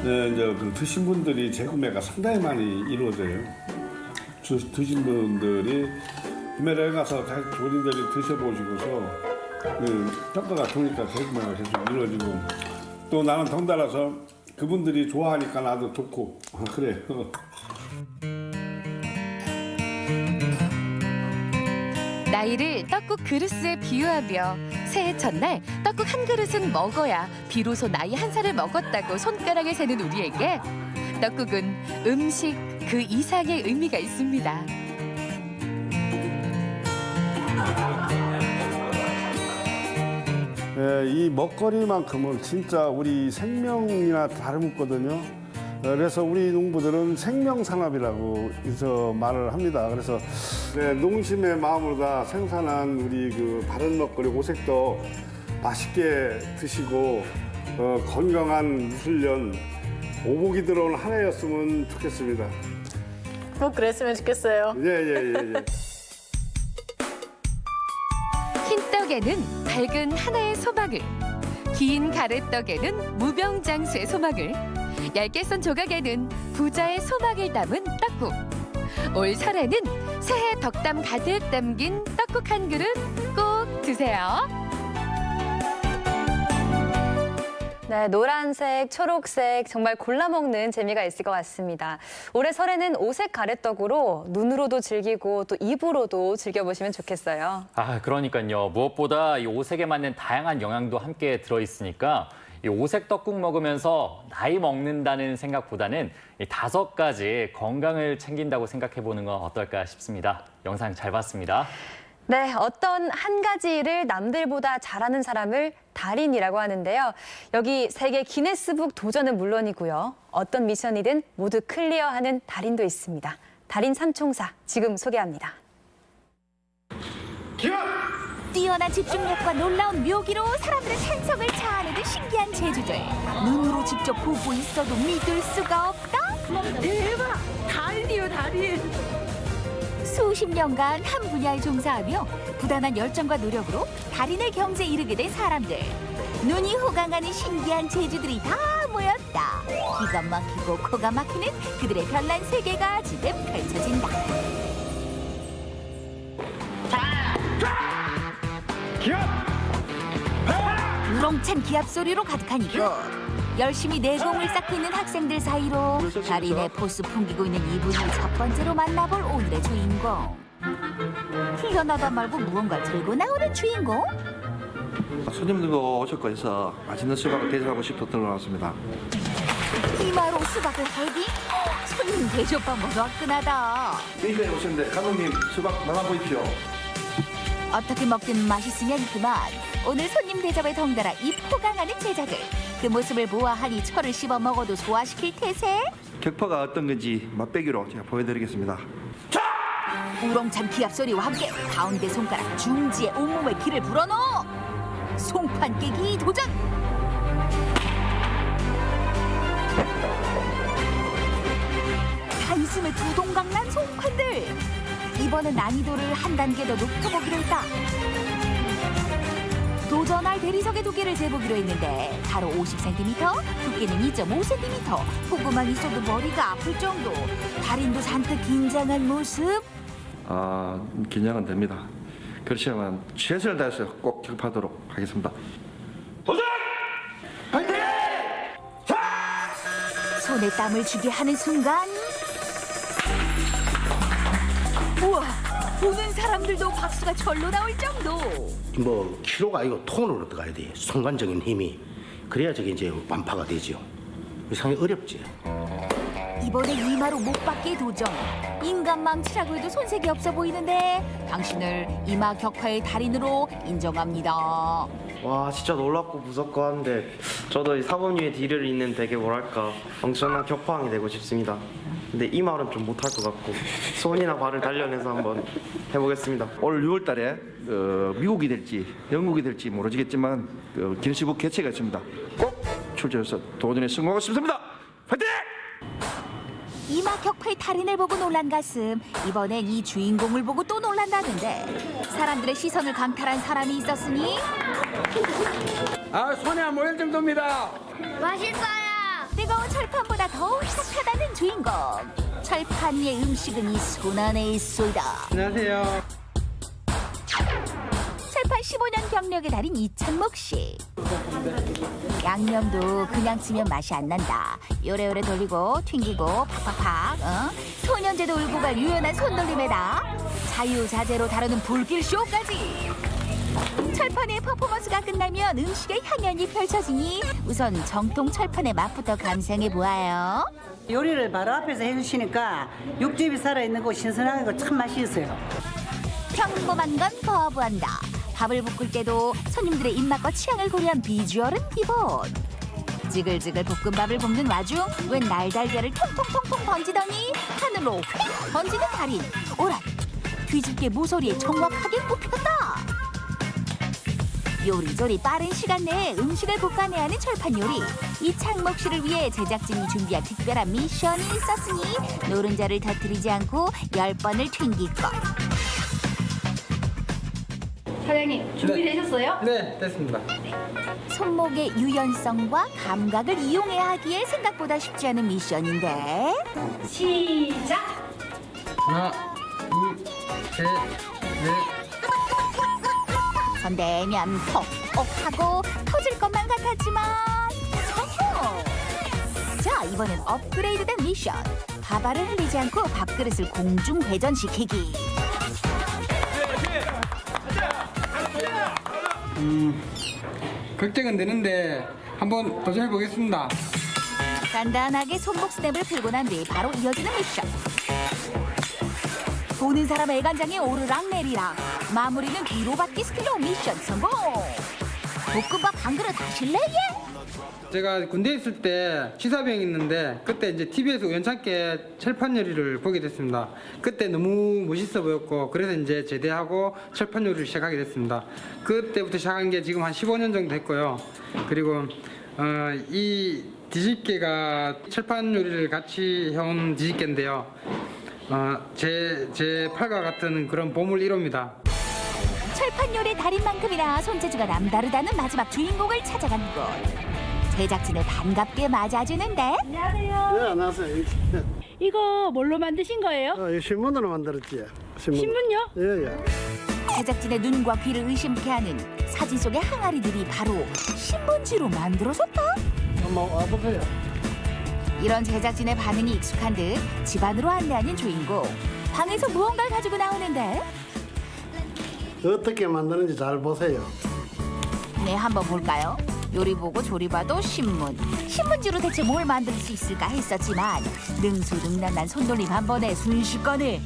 네, 이제 그 드신 분들이 재구매가 상당히 많이 이루어져요. 드신 분들이 구매를 해가서 본인들이 드셔보시고서 평가가 좋으니까 재구매가 계속 이루어지고 또 나는 덩달아서 그분들이 좋아하니까 나도 좋고 그래요. 나이를 떡국 그릇에 비유하며 새해 첫날 떡국 한 그릇은 먹어야 비로소 나이 한 살을 먹었다고 손가락에 세는 우리에게 떡국은 음식 그 이상의 의미가 있습니다. 이 먹거리만큼은 진짜 우리 생명이나 다름없거든요. 그래서 우리 농부들은 생명산업이라고 해서 말을 합니다. 그래서 농심의 마음으로 다 생산한 우리 그 바른 먹거리 오색도 맛있게 드시고 건강한 무술년 오복이 들어온 한 해였으면 좋겠습니다. 꼭 그랬으면 좋겠어요. 예. 흰 떡에는 밝은 하나의 소박을, 긴 가래떡에는 무병장수의 소박을, 얇게 썬 조각에는 부자의 소박을 담은 떡국. 올 설에는 새해 덕담 가득 담긴 떡국 한 그릇 꼭 드세요. 네, 노란색, 초록색 정말 골라 먹는 재미가 있을 것 같습니다. 올해 설에는 오색 가래떡으로 눈으로도 즐기고 또 입으로도 즐겨보시면 좋겠어요. 아, 그러니까요. 무엇보다 이 오색에 맞는 다양한 영양도 함께 들어있으니까 이 오색 떡국 먹으면서 나이 먹는다는 생각보다는 이 5가지 건강을 챙긴다고 생각해보는 건 어떨까 싶습니다. 영상 잘 봤습니다. 네, 어떤 한 가지 일을 남들보다 잘하는 사람을 달인이라고 하는데요. 여기 세계 기네스북 도전은 물론이고요. 어떤 미션이든 모두 클리어하는 달인도 있습니다. 달인 삼총사 지금 소개합니다. 뛰어난 집중력과 놀라운 묘기로 사람들의 찬성을 자아내는 신기한 재주들. 눈으로 직접 보고 있어도 믿을 수가 없다. 대박! 달인이요, 달인. 수십 년간 한 분야에 종사하며 부단한 열정과 노력으로 달인의 경지에 이르게 된 사람들. 눈이 호강하는 신기한 재주들이 다 모였다. 기가 막히고 코가 막히는 그들의 별난 세계가 지금 펼쳐진다. 우렁찬 기합 소리로 가득한 이곳. 열심히 내공을 쌓고 있는 학생들 사이로 달인의 포스 풍기고 있는 이분이 첫 번째로 만나볼 오늘의 주인공. 훈련하다 말고 무언가 들고 나오는 주인공? 손님들도 오셨고 해서 맛있는 수박을 대접하고 싶어 들어왔습니다. 이마로 수박을 헤딩? 손님 대접방법도 화끈하다. 여기까지 오셨는데 감독님 수박 나눠 보십시오. 어떻게 먹든 맛있으면 그만. 오늘 손님 대접에 덩달아 입 호강하는 제자들. 그 모습을 보아하니 철을 씹어 먹어도 소화시킬 태세. 격파가 어떤 건지 맛배기로 제가 보여드리겠습니다. 우렁찬 기합 소리와 함께 가운데 손가락 중지에 온몸에 기를 불어넣어. 송판 깨기 도전. 단숨에 두 동강 난 송판들. 이번엔 난이도를 한 단계 더 높여보기로 했다. 도전할 대리석의 두께를 재보기로 했는데 가로 50cm, 두께는 2.5cm. 보고만 있어도 머리가 아플 정도. 달인도 잔뜩 긴장한 모습. 긴장은 됩니다. 그렇지만 최선을 다해서 꼭 격파하도록 하겠습니다. 도전! 파이팅! 손에 땀을 쥐게 하는 순간. 우와! 보는 사람들도 박수가 절로 나올 정도. 뭐 키로가 아니고 톤으로 들어가야 돼. 순간적인 힘이. 그래야 저게 이제 완파가 되죠. 상당히 어렵지. 이번에 이마로 못 받기 도전. 인간 망치라고 해도 손색이 없어 보이는데 당신을 이마 격파의 달인으로 인정합니다. 와, 진짜 놀랍고 무섭고 한데 저도 이 사범 위에 뒤를 잇는 되게 뭐랄까 엄청난 격파왕이 되고 싶습니다. 근데 이 말은 좀 못할 것 같고 손이나 발을 단련해서 한번 해보겠습니다. 올 6월 달에 미국이 될지 영국이 될지 모르겠지만 기네스북 개최가 있습니다. 꼭 출전해서 도전에 성공하고 싶습니다. 파이팅! 이마 격파의 달인을 보고 놀란 가슴. 이번엔 이 주인공을 보고 또 놀란다는데 사람들의 시선을 강탈한 사람이 있었으니. 손에 안 모일 정도입니다. 맛있어요. 뜨거운 철판보다 더욱 착하다는 주인공. 철판 위의 음식은 이 손 안에 있소이다. 안녕하세요. 철판 15년 경력의 달인 이창목 씨. 양념도 그냥 치면 맛이 안 난다. 요래요래 돌리고 튕기고 팍팍팍. 소년제도 울고 갈 유연한 손놀림에다 자유자재로 다루는 불길 쇼까지. 철판의 퍼포먼스가 끝나면 음식의 향연이 펼쳐지니 우선 정통 철판의 맛부터 감상해 보아요. 요리를 바로 앞에서 해주시니까 육즙이 살아있는 거 신선하고 참 맛이 있어요. 평범한 건 거부한다. 밥을 볶을 때도 손님들의 입맛과 취향을 고려한 비주얼은 기본. 지글지글 볶음밥을 볶는 와중 웬 날달걀을 통통통통 던지더니 하늘로 휙 던지는 달인. 오라, 뒤집개 모서리에 정확하게 꼽혔다. 요리조리 빠른 시간 내에 음식을 볶아내야 하는 철판 요리. 이창목 씨를 위해 제작진이 준비한 특별한 미션이 있었으니 노른자를 터뜨리지 않고 10번을 튕길 것. 사장님 준비되셨어요? 네, 됐습니다. 손목의 유연성과 감각을 이용해야 하기에 생각보다 쉽지 않은 미션인데. 시작! 하나, 둘, 셋, 넷. 손대면 톡톡하고 터질 것만 같았지만 성공! 자, 이번엔 업그레이드된 미션. 밥알을 흘리지 않고 밥그릇을 공중 회전시키기. 걱정은 되는데 한번 도전해 보겠습니다. 간단하게 손목 스냅을 풀고 난 뒤 바로 이어지는 미션. 보는 사람 애간장에 오르락 내리락. 마무리는 뒤로 받기 스킬로 미션 성공. 볶음밥 한 그릇 하실래? 제가 군대에 있을 때 취사병 있는데 그때 이제 TV에서 우연찮게 철판 요리를 보게 됐습니다. 그때 너무 멋있어 보였고 그래서 이제 제대하고 철판 요리를 시작하게 됐습니다. 그때부터 시작한 게 지금 한 15년 정도 됐고요. 그리고 이 뒤집개가 철판 요리를 같이 해온 뒤집개인데요. 제 팔과 같은 그런 보물 1호입니다. 철판 요리 달인만큼이나 손재주가 남다르다는 마지막 주인공을 찾아간 곳. 제작진을 반갑게 맞아주는데. 안녕하세요. 네, 안녕하세요. 이거 뭘로 만드신 거예요? 이 신문으로 만들었지. 신문요? 예, 예. 제작진의 눈과 귀를 의심케 하는 사진 속의 항아리들이 바로 신문지로 만들어졌다. 한번 와보세요. 이런 제작진의 반응이 익숙한 듯 집안으로 안내하는 주인공. 방에서 무언가를 가지고 나오는데. 어떻게 만드는지 잘 보세요. 네, 한번 볼까요? 요리 보고 조리 봐도 신문. 신문지로 대체 뭘 만들 수 있을까 했었지만 능수능란한 손놀림 한 번에 순식간에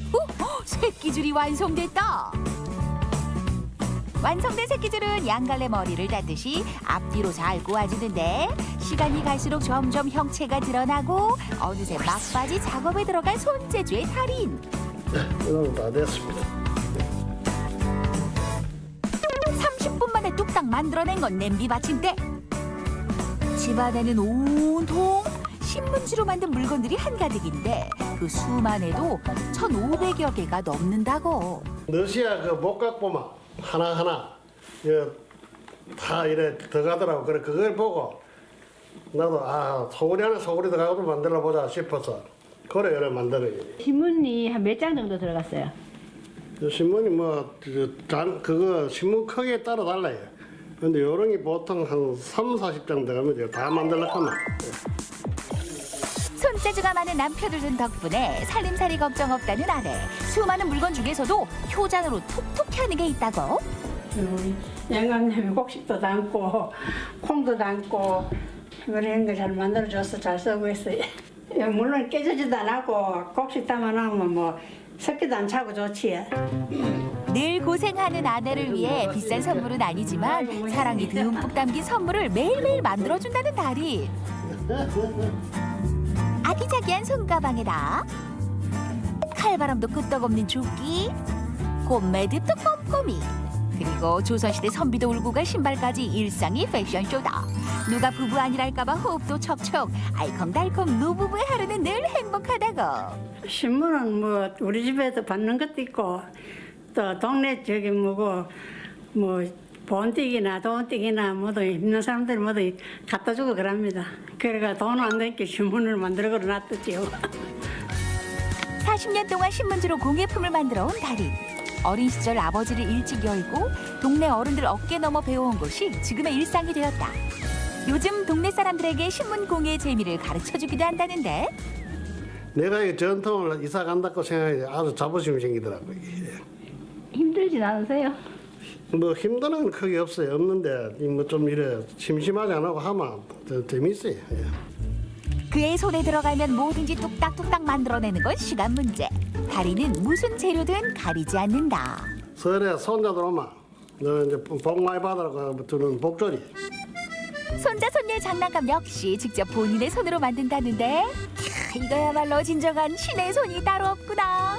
새끼줄이 완성됐다. 완성된 새끼줄은 양갈래 머리를 따듯이 앞뒤로 잘 꼬아주는데 시간이 갈수록 점점 형체가 드러나고 어느새 막바지 작업에 들어간 손재주의 달인. 네, 이건 다 됐습니다. 30분 만에 뚝딱 만들어낸 건 냄비 받침대. 집안에는 온통 신문지로 만든 물건들이 한가득인데 그 수만 해도 1,500여 개가 넘는다고. 러시아 그 목각보마 하나하나 다 이래 들어가더라고. 그래 그걸 보고 나도 소고리 안에 소고리 들어가도 만들어 보자 싶어서 그래 이래 만들어요. 신문이 한 몇 장 정도 들어갔어요? 신문이 그거 신문 크기에 따라 달라요. 근데 요런 게 보통 한 3, 40장 들어가면 돼요. 다 만들려고 하면. 손재주가 많은 남편들 덕분에 살림살이 걱정 없다는 아내. 수많은 물건 중에서도 효자으로 톡톡히 하는 게 있다고. 양강님이 곡식도 담고 콩도 담고 그런 거 잘 만들어줘서 잘 쓰고 있어요. 물론 깨지지도 안 하고 곡식 담아놓으면 뭐 섞기도 안 차고 좋지. 늘 고생하는 아내를 위해 비싼 선물은 아니지만 사랑이 듬뿍 담긴 선물을 매일매일 만들어준다는 달인. 아기자기한 손가방에다 칼바람도 끄떡없는 조끼, 곰매듭도 꼼꼼히, 그리고 조선시대 선비도 울고 갈 신발까지 일상이 패션쇼다. 누가 부부 아니랄까봐 호흡도 척척, 알콩달콩 노부부의 하루는 늘 행복하다고. 신문은 뭐 우리 집에도 받는 것도 있고 또 동네 저기 뭐고 뭐 본띠기나 돈띠기나 뭐도 있는 사람들이 뭐도 갖다 주고 그럽니다. 그러니까 돈 안 되니까 신문을 만들어 놨었지요. 40년 동안 신문지로 공예품을 만들어 온 달인. 어린 시절 아버지를 일찍 열고 동네 어른들 어깨 넘어 배워온 것이 지금의 일상이 되었다. 요즘 동네 사람들에게 신문 공예의 재미를 가르쳐주기도 한다는데. 내가 이 전통을 이사 간다고 생각해 아주 자부심이 생기더라고요. 힘들진 않으세요? 뭐 힘든 건 크게 없어요. 없는데 뭐 좀 이래 심심하지 않고 하면 더 재밌어요. 예. 그의 손에 들어가면 뭐든지 뚝딱뚝딱 만들어내는 건 시간 문제. 달인은 무슨 재료든 가리지 않는다. 설에 손자들 오면 너 이제 복 많이 받으라고 주는 복조리. 손자 손녀의 장난감 역시 직접 본인의 손으로 만든다는데 이거야말로 진정한 신의 손이 따로 없구나.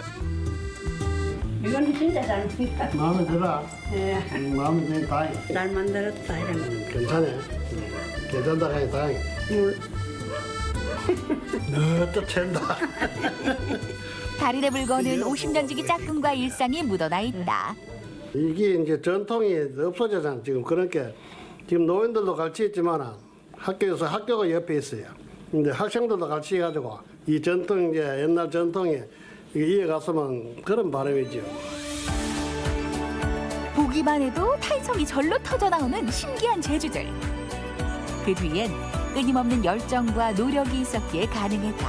이거는 진짜 잘 만들었다. 마음에 들어? 예. 마음에 드니 다행이. 잘 만들었다 이런 거는. 괜찮아. 괜찮다 하니 다행이. 너또 챈다. 달인의 물건은 50년 지기 짝꿍과 일상이 묻어나 있다. 이게 이제 전통이 없어졌잖아. 지금 그러니까 지금 노인들도 같이 있지만 학교에서 학교가 옆에 있어요. 근데 학생들도 같이 해가지고 이 전통 이제 옛날 전통이 이게 이어갔으면 그런 바람이죠. 보기만 해도 탄성이 절로 터져나오는 신기한 재주들. 그 뒤엔 끊임없는 열정과 노력이 있었기에 가능했다.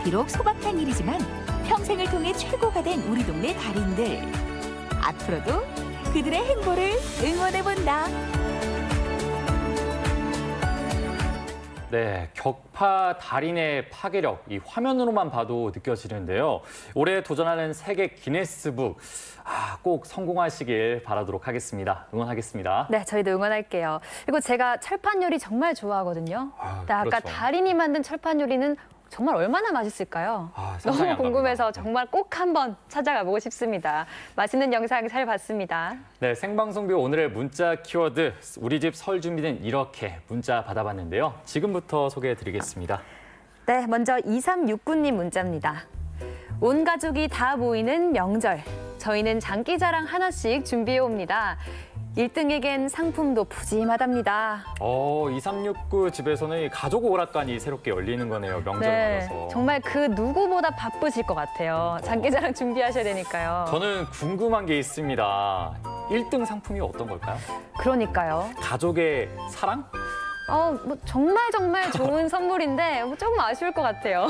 비록 소박한 일이지만 평생을 통해 최고가 된 우리 동네 달인들. 앞으로도 그들의 행보를 응원해본다. 네, 격파 달인의 파괴력, 이 화면으로만 봐도 느껴지는데요. 올해 도전하는 세계 기네스북, 꼭 성공하시길 바라도록 하겠습니다. 응원하겠습니다. 네, 저희도 응원할게요. 그리고 제가 철판 요리 정말 좋아하거든요. 근데 아까 그렇죠. 달인이 만든 철판 요리는 정말 얼마나 맛있을까요? 상상이 너무 안 궁금해서 정말 꼭 한번 찾아가 보고 싶습니다. 맛있는 영상 잘 봤습니다. 네, 생방송비 오늘의 문자 키워드, 우리 집 설 준비는 이렇게 문자 받아봤는데요. 지금부터 소개해드리겠습니다. 네, 먼저 2369님 문자입니다. 온 가족이 다 모이는 명절. 저희는 장기자랑 하나씩 준비해옵니다. 1등에겐 상품도 푸짐하답니다. 2369 집에서는 이 가족 오락관이 새롭게 열리는 거네요. 명절 맞아서. 정말 그 누구보다 바쁘실 것 같아요. 장기자랑 준비하셔야 되니까요. 저는 궁금한 게 있습니다. 1등 상품이 어떤 걸까요? 그러니까요. 가족의 사랑? 뭐 정말 좋은 선물인데 조금 아쉬울 것 같아요.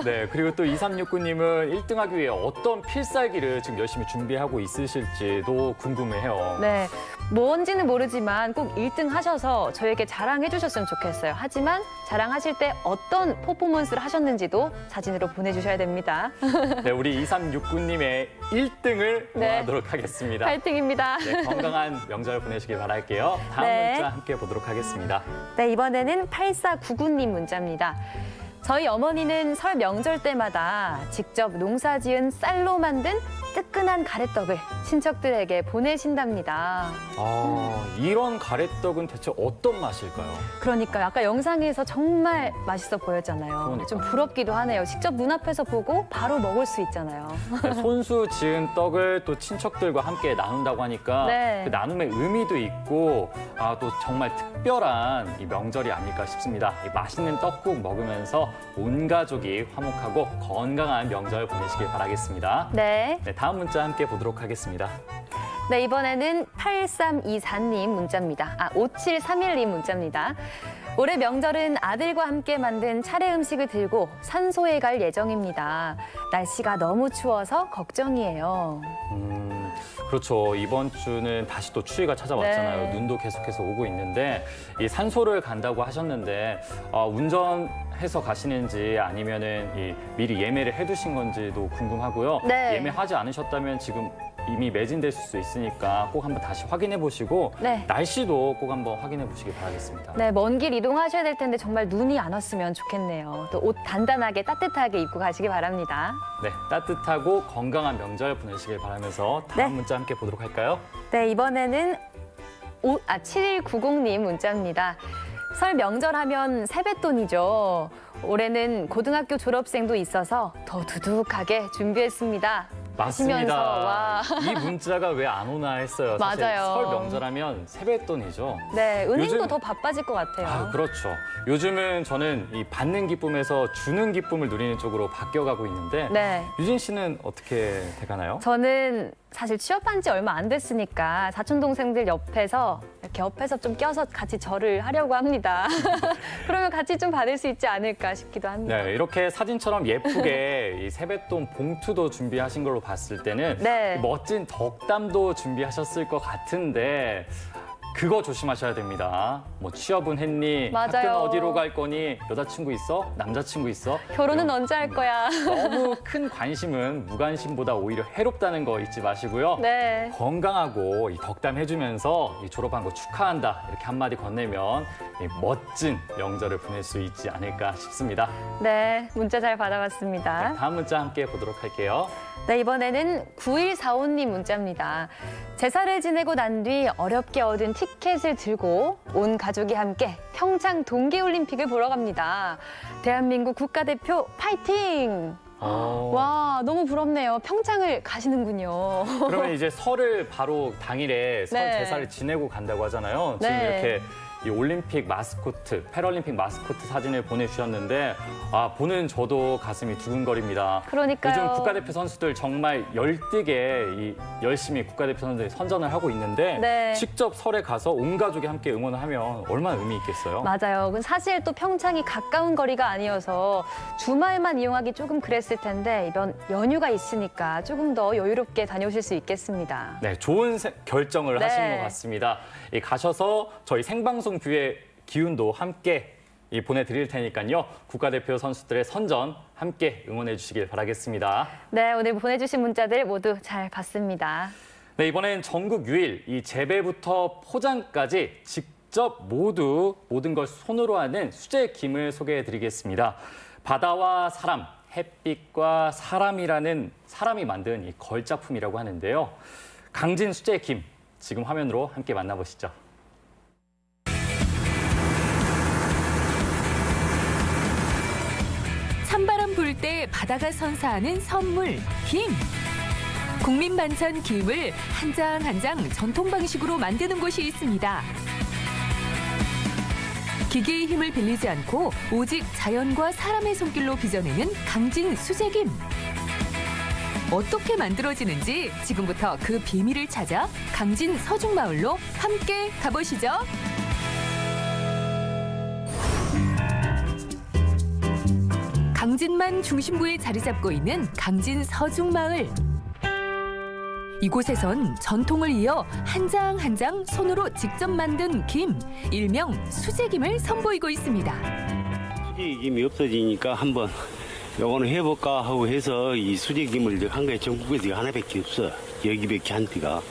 네, 그리고 또 2369님은 1등하기 위해 어떤 필살기를 지금 열심히 준비하고 있으실지도 궁금해요. 네, 뭔지는 모르지만 꼭 1등 하셔서 저에게 자랑해 주셨으면 좋겠어요. 하지만 자랑하실 때 어떤 퍼포먼스를 하셨는지도 사진으로 보내주셔야 됩니다. 네, 우리 2369님의 1등을 응원하도록 하겠습니다. 파이팅입니다. 네, 건강한 명절 보내시길 바랄게요. 다음 문자 함께 보도록 하겠습니다. 네, 이번에는 8499님 문자입니다. 저희 어머니는 설 명절 때마다 직접 농사지은 쌀로 만든 뜨끈한 가래떡을 친척들에게 보내신답니다. 이런 가래떡은 대체 어떤 맛일까요? 그러니까요. 아까 영상에서 정말 맛있어 보였잖아요. 좀 부럽기도 하네요. 직접 눈앞에서 보고 바로 먹을 수 있잖아요. 네, 손수 지은 떡을 또 친척들과 함께 나눈다고 하니까 그 나눔의 의미도 있고 또 정말 특별한 이 명절이 아닐까 싶습니다. 이 맛있는 떡국 먹으면서 온 가족이 화목하고 건강한 명절 보내시길 바라겠습니다. 네, 다음 문자 함께 보도록 하겠습니다. 네, 이번에는 8324님 문자입니다. 5731님 문자입니다. 올해 명절은 아들과 함께 만든 차례 음식을 들고 산소에 갈 예정입니다. 날씨가 너무 추워서 걱정이에요. 그렇죠. 이번 주는 다시 또 추위가 찾아왔잖아요. 네. 눈도 계속해서 오고 있는데 이 산소를 간다고 하셨는데 운전해서 가시는지 아니면은 미리 예매를 해두신 건지도 궁금하고요. 네. 예매하지 않으셨다면 지금 이미 매진됐을 수 있으니까 꼭 한번 다시 확인해 보시고 날씨도 꼭 한번 확인해 보시기 바라겠습니다. 네, 먼 길 이동하셔야 될 텐데 정말 눈이 안 왔으면 좋겠네요. 또 옷 단단하게 따뜻하게 입고 가시기 바랍니다. 네, 따뜻하고 건강한 명절 보내시길 바라면서 다음 문자 함께 보도록 할까요? 네, 이번에는 7190님 문자입니다. 설 명절하면 세뱃돈이죠. 올해는 고등학교 졸업생도 있어서 더 두둑하게 준비했습니다. 맞습니다. 이 문자가 왜 안 오나 했어요. 사실 맞아요. 설 명절하면 세뱃돈이죠. 네, 은행도 요즘- 더 바빠질 것 같아요. 그렇죠. 요즘은 저는 이 받는 기쁨에서 주는 기쁨을 누리는 쪽으로 바뀌어가고 있는데 네. 유진 씨는 어떻게 돼가나요? 저는 사실 취업한 지 얼마 안 됐으니까 사촌 동생들 옆에서 이렇게 옆에서 좀 껴서 같이 절을 하려고 합니다. 그러면 같이 좀 받을 수 있지 않을까 싶기도 합니다. 네, 이렇게 사진처럼 예쁘게 이 세뱃돈 봉투도 준비하신 걸로 봤을 때는 네. 멋진 덕담도 준비하셨을 것 같은데 그거 조심하셔야 됩니다. 뭐 취업은 했니? 맞아요. 학교는 어디로 갈 거니? 여자친구 있어? 남자친구 있어? 결혼은 언제 할 거야? 너무 큰 관심은 무관심보다 오히려 해롭다는 거 잊지 마시고요. 네. 건강하고 이 덕담해주면서 이 졸업한 거 축하한다 이렇게 한마디 건네면 이 멋진 명절을 보낼 수 있지 않을까 싶습니다. 네, 문자 잘 받아봤습니다. 다음 문자 함께 보도록 할게요. 네, 이번에는 9145님 문자입니다. 제사를 지내고 난 뒤 어렵게 얻은 티켓을 들고 온 가족이 함께 평창 동계올림픽을 보러 갑니다. 대한민국 국가대표 파이팅! 와, 너무 부럽네요. 평창을 가시는군요. 그러면 이제 설을 바로 당일에 설 네. 제사를 지내고 간다고 하잖아요. 지금 네. 이렇게 이 올림픽 마스코트, 패럴림픽 마스코트 사진을 보내주셨는데 보는 저도 가슴이 두근거립니다. 그러니까요. 요즘 국가대표 선수들 정말 열띠게 이 열심히 국가대표 선수들이 선전을 하고 있는데 네. 직접 설에 가서 온 가족이 함께 응원을 하면 얼마나 의미 있겠어요? 맞아요. 사실 또 평창이 가까운 거리가 아니어서 주말만 이용하기 조금 그랬을 텐데 이번 연휴가 있으니까 조금 더 여유롭게 다녀오실 수 있겠습니다. 네, 좋은 결정을 네. 하신 것 같습니다. 가셔서 저희 생방송 뷰의 기운도 함께 보내드릴 테니까요. 국가대표 선수들의 선전 함께 응원해 주시길 바라겠습니다. 네, 오늘 보내주신 문자들 모두 잘 봤습니다. 네, 이번엔 전국 유일 이 재배부터 포장까지 직접 모든 걸 손으로 하는 수제김을 소개해 드리겠습니다. 바다와 사람, 햇빛과 사람이 만든 이 걸작품이라고 하는데요. 강진 수제김, 지금 화면으로 함께 만나보시죠. 찬바람 불 때 바다가 선사하는 선물, 김. 국민 반찬 김을 한 장 한 장 전통 방식으로 만드는 곳이 있습니다. 기계의 힘을 빌리지 않고 오직 자연과 사람의 손길로 빚어내는 강진 수제김. 어떻게 만들어지는지 지금부터 그 비밀을 찾아 강진 서중마을로 함께 가보시죠. 강진만 중심부에 자리 잡고 있는 강진 서중마을. 이곳에선 전통을 이어 한 장 한 장 손으로 직접 만든 김, 일명 수제김을 선보이고 있습니다. 수제김이 없어지니까 한번 요거는 해볼까 하고 해서 이 수제김을 한 거에 전국에서 하나밖에 없어. 여기밖에 한 대가.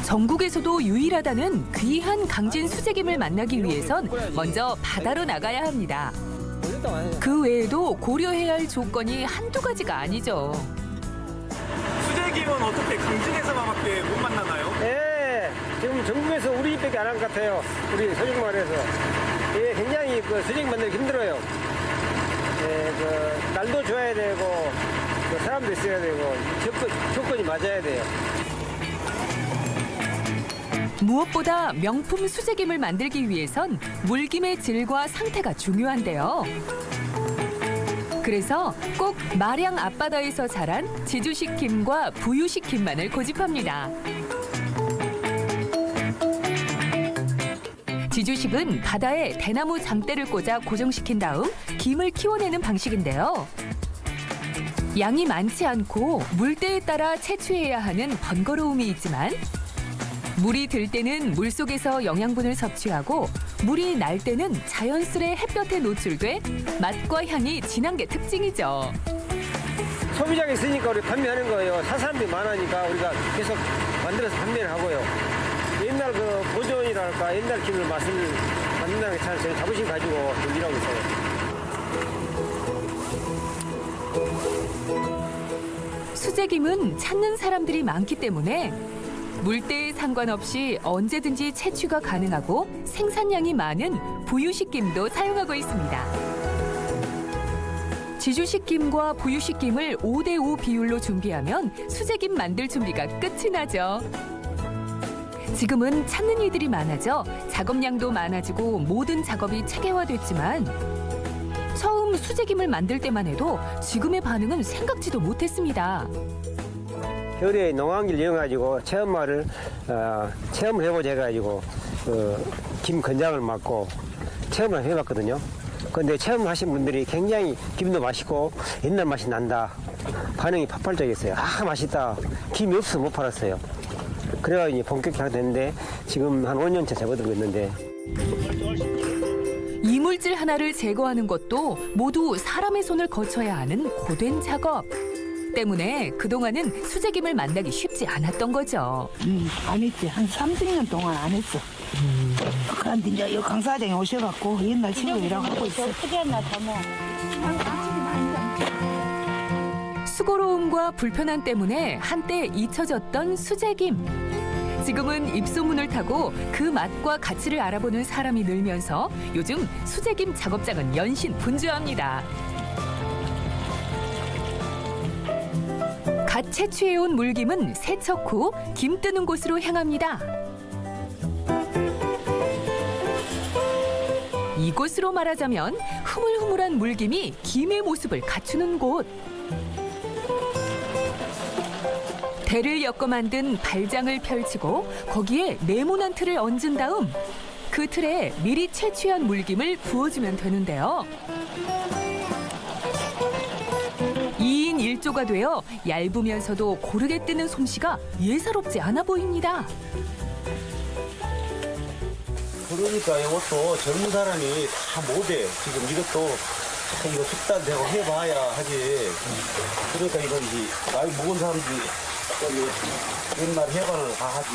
전국에서도 유일하다는 귀한 강진 수제김을 만나기 위해선 먼저 바다로 나가야 합니다. 그 외에도 고려해야 할 조건이 한두 가지가 아니죠. 수제김은 어떻게 강진에서만밖에 못 만나나요? 네, 지금 전국에서 우리 집밖에 안 한 것 같아요. 우리 서중마을에서. 예, 굉장히 수제김 만들기 힘들어요. 예, 날도 좋아야 되고, 사람도 있어야 되고, 조건이 맞아야 돼요. 무엇보다 명품 수제김을 만들기 위해선 물김의 질과 상태가 중요한데요. 그래서 꼭 마량 앞바다에서 자란 지주식 김과 부유식 김만을 고집합니다. 지주식은 바다에 대나무 장대를 꽂아 고정시킨 다음 김을 키워내는 방식인데요. 양이 많지 않고 물때에 따라 채취해야 하는 번거로움이 있지만 물이 들 때는 물속에서 영양분을 섭취하고 물이 날 때는 자연스레 햇볕에 노출돼 맛과 향이 진한 게 특징이죠. 소비자가 있으니까 우리 판매하는 거예요. 사 사람들이 많으니까 우리가 계속 만들어서 판매를 하고요. 옛날 보존이랄까 옛날 김을 맛을 만든다는 게 참 저희 자부심 가지고 일하고 있어요. 수제김은 찾는 사람들이 많기 때문에 물때에 상관없이 언제든지 채취가 가능하고 생산량이 많은 부유식 김도 사용하고 있습니다. 지주식 김과 부유식 김을 5대5 비율로 준비하면 수제김 만들 준비가 끝이 나죠. 지금은 찾는 이들이 많아져 작업량도 많아지고 모든 작업이 체계화됐지만 처음 수제김을 만들 때만 해도 지금의 반응은 생각지도 못했습니다. 겨울에 농한기를 이용해가지고 체험마을 체험을 해보자 해가지고 김 건장을 맡고 체험을 해봤거든요. 그런데 체험하신 분들이 굉장히 김도 맛있고 옛날 맛이 난다. 반응이 폭발적이었어요. 아 맛있다. 김이 없어서 못 팔았어요. 그래가 이제 본격화가 됐는데 지금 한 5년째 접어들고 있는데 이물질 하나를 제거하는 것도 모두 사람의 손을 거쳐야 하는 고된 작업. 때문에 그동안은 수제김을 만나기 쉽지 않았던 거죠. 안 했지. 한 30년 동안 안 했어. 그런데 이제 여 강사장에 오셔갖고 옛날 친구 일하고 하고 있어. 수고로움과 불편함 때문에 한때 잊혀졌던 수제김. 지금은 입소문을 타고 그 맛과 가치를 알아보는 사람이 늘면서 요즘 수제김 작업장은 연신 분주합니다. 갓 채취해온 물김은 세척 후 김 뜨는 곳으로 향합니다. 이곳으로 말하자면 흐물흐물한 물김이 김의 모습을 갖추는 곳. 대를 엮어 만든 발장을 펼치고 거기에 네모난 틀을 얹은 다음 그 틀에 미리 채취한 물김을 부어주면 되는데요. 2인 1조가 되어 얇으면서도 고르게 뜨는 솜씨가 예사롭지 않아 보입니다. 그러니까 이것도 젊은 사람이 다 못해. 지금 이것도 이거 숙달 되고 해봐야 하지. 그러니까 이건 이제 나이 먹은 사람들이 옛날 해관을 다 하지.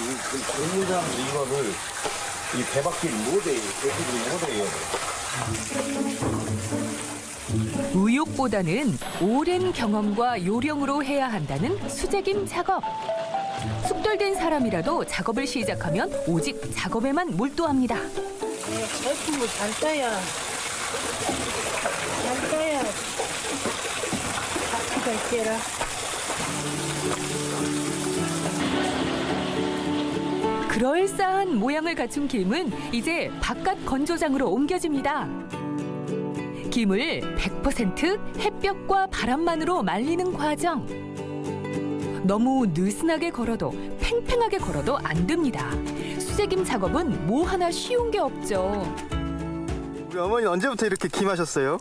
젊은 사람들이 이거를 이 대박질 못해. 대박질 못해요. 의욕보다는 오랜 경험과 요령으로 해야 한다는 수제김 작업. 숙달된 사람이라도 작업을 시작하면 오직 작업에만 몰두합니다. 제품을 잘 떠야. 잘 떠야. 바퀴가 있게라. 그럴싸한 모양을 갖춘 김은 이제 바깥 건조장으로 옮겨집니다. 김을 100% 햇볕과 바람만으로 말리는 과정. 너무 느슨하게 걸어도 팽팽하게 걸어도 안 됩니다. 수제김 작업은 뭐 하나 쉬운 게 없죠. 우리 어머니 언제부터 이렇게 김하셨어요?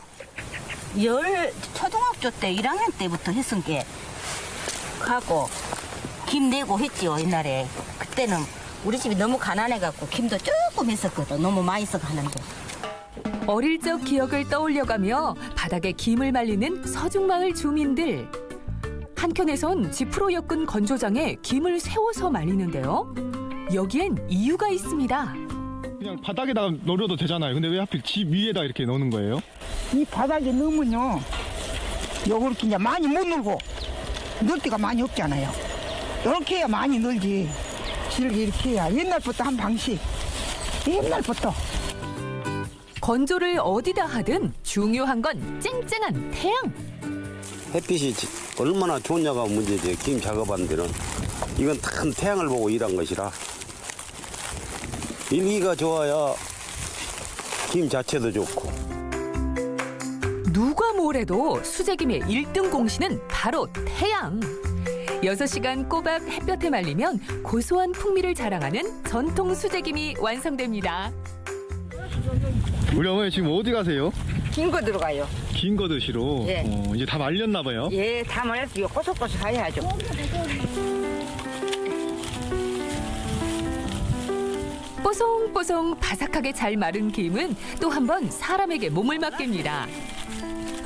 초등학교 때 1학년 때부터 했은 게 하고 김 내고 했지요 옛날에. 그때는 우리 집이 너무 가난해갖고 김도 조금 했었거든. 너무 많이 써서 하는데. 어릴 적 기억을 떠올려가며 바닥에 김을 말리는 서중마을 주민들. 한켠에선 지프로 엮은 건조장에 김을 세워서 말리는데요. 여기엔 이유가 있습니다. 그냥 바닥에다가 널어도 되잖아요. 근데 왜 하필 집 위에다 이렇게 넣는 거예요? 이 바닥에 넣으면요. 요렇게 이제 많이 못 늘고 넣을 데가 많이 없잖아요. 이렇게 해야 많이 늘지. 질게 이렇게 해야 옛날부터 한 방식. 옛날부터. 건조를 어디다 하든 중요한 건 쨍쨍한 태양. 햇빛이 얼마나 좋냐가 문제지. 김 작업한 데는. 이건 큰 태양을 보고 일한 것이라. 일기가 좋아야 김 자체도 좋고. 누가 뭐래도 수제김의 1등 공신은 바로 태양. 6시간 꼬박 햇볕에 말리면 고소한 풍미를 자랑하는 전통 수제김이 완성됩니다. 우리 어머니 지금 어디 가세요? 긴 거 들어가요. 긴 거 드시러? 예. 이제 다 말렸나 봐요? 예, 다 말렸어요. 꼬석꼬석 해야죠. 뽀송뽀송 바삭하게 잘 마른 김은 또 한 번 사람에게 몸을 맡깁니다.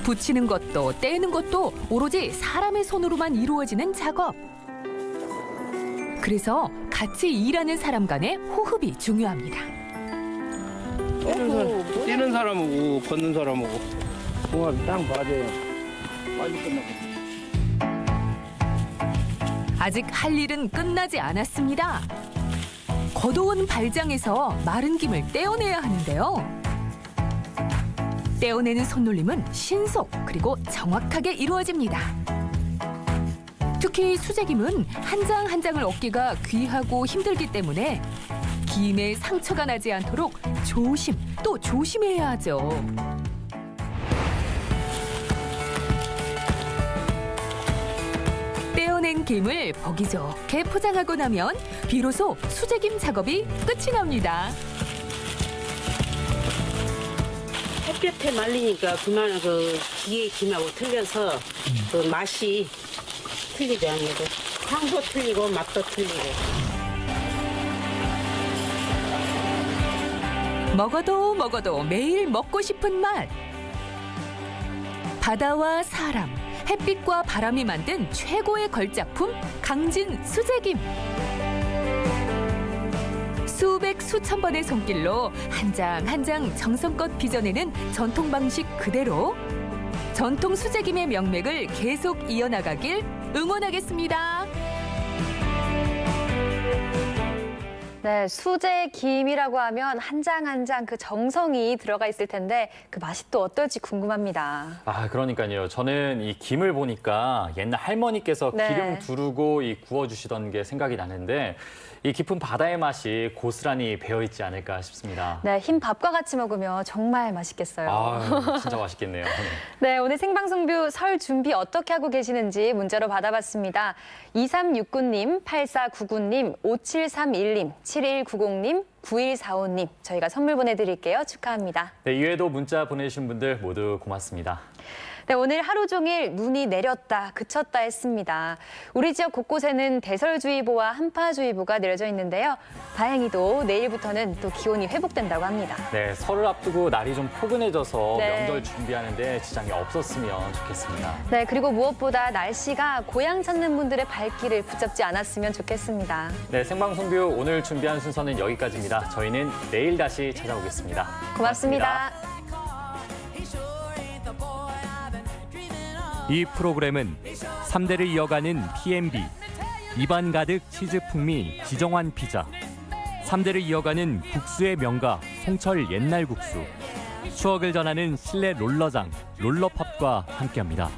붙이는 것도 떼는 것도 오로지 사람의 손으로만 이루어지는 작업. 그래서 같이 일하는 사람 간의 호흡이 중요합니다. 뛰는 사람하고 걷는 사람하고 궁합이 딱 맞아요. 빨리 끝나고. 아직 할 일은 끝나지 않았습니다. 걷어온 발장에서 마른 김을 떼어내야 하는데요. 떼어내는 손놀림은 신속 그리고 정확하게 이루어집니다. 특히 수제김은 한 장 한 장을 얻기가 귀하고 힘들기 때문에 김에 상처가 나지 않도록 조심 또 조심해야 하죠. 떼어낸 김을 보기 좋게 포장하고 나면 비로소 수제김 작업이 끝이 납니다. 햇볕에 말리니까 그만 그 뒤에 김하고 틀려서 그 맛이 틀리지 않아도 향도 틀리고 맛도 틀리고. 먹어도 매일 먹고 싶은 맛. 바다와 사람, 햇빛과 바람이 만든 최고의 걸작품 강진 수제김. 수백 수천 번의 손길로 한 장 한 장 정성껏 빚어내는 전통 방식 그대로 전통 수제김의 명맥을 계속 이어나가길 응원하겠습니다. 네, 수제김이라고 하면 한 장 한 장 그 정성이 들어가 있을 텐데 그 맛이 또 어떨지 궁금합니다. 아, 그러니까요. 저는 이 김을 보니까 옛날 할머니께서 네. 기름 두르고 구워주시던 게 생각이 나는데 이 깊은 바다의 맛이 고스란히 배어있지 않을까 싶습니다. 네, 흰 밥과 같이 먹으면 정말 맛있겠어요. 아, 진짜 맛있겠네요. 네, 오늘 생방송뷰 설 준비 어떻게 하고 계시는지 문자로 받아봤습니다. 2369님, 8499님, 5731님, 7190님, 9145님 저희가 선물 보내드릴게요. 축하합니다. 네, 이외에도 문자 보내주신 분들 모두 고맙습니다. 네, 오늘 하루 종일 눈이 내렸다 그쳤다 했습니다. 우리 지역 곳곳에는 대설주의보와 한파주의보가 내려져 있는데요. 다행히도 내일부터는 또 기온이 회복된다고 합니다. 네, 설을 앞두고 날이 좀 포근해져서 네. 명절 준비하는데 지장이 없었으면 좋겠습니다. 네, 그리고 무엇보다 날씨가 고향 찾는 분들의 발길을 붙잡지 않았으면 좋겠습니다. 네, 생방송뷰 오늘 준비한 순서는 여기까지입니다. 저희는 내일 다시 찾아오겠습니다. 고맙습니다. 이 프로그램은 3대를 이어가는 P&B, 입안 가득 치즈 풍미 지정환 피자, 3대를 이어가는 국수의 명가 송철 옛날 국수, 추억을 전하는 실내 롤러장 롤러팝과 함께합니다.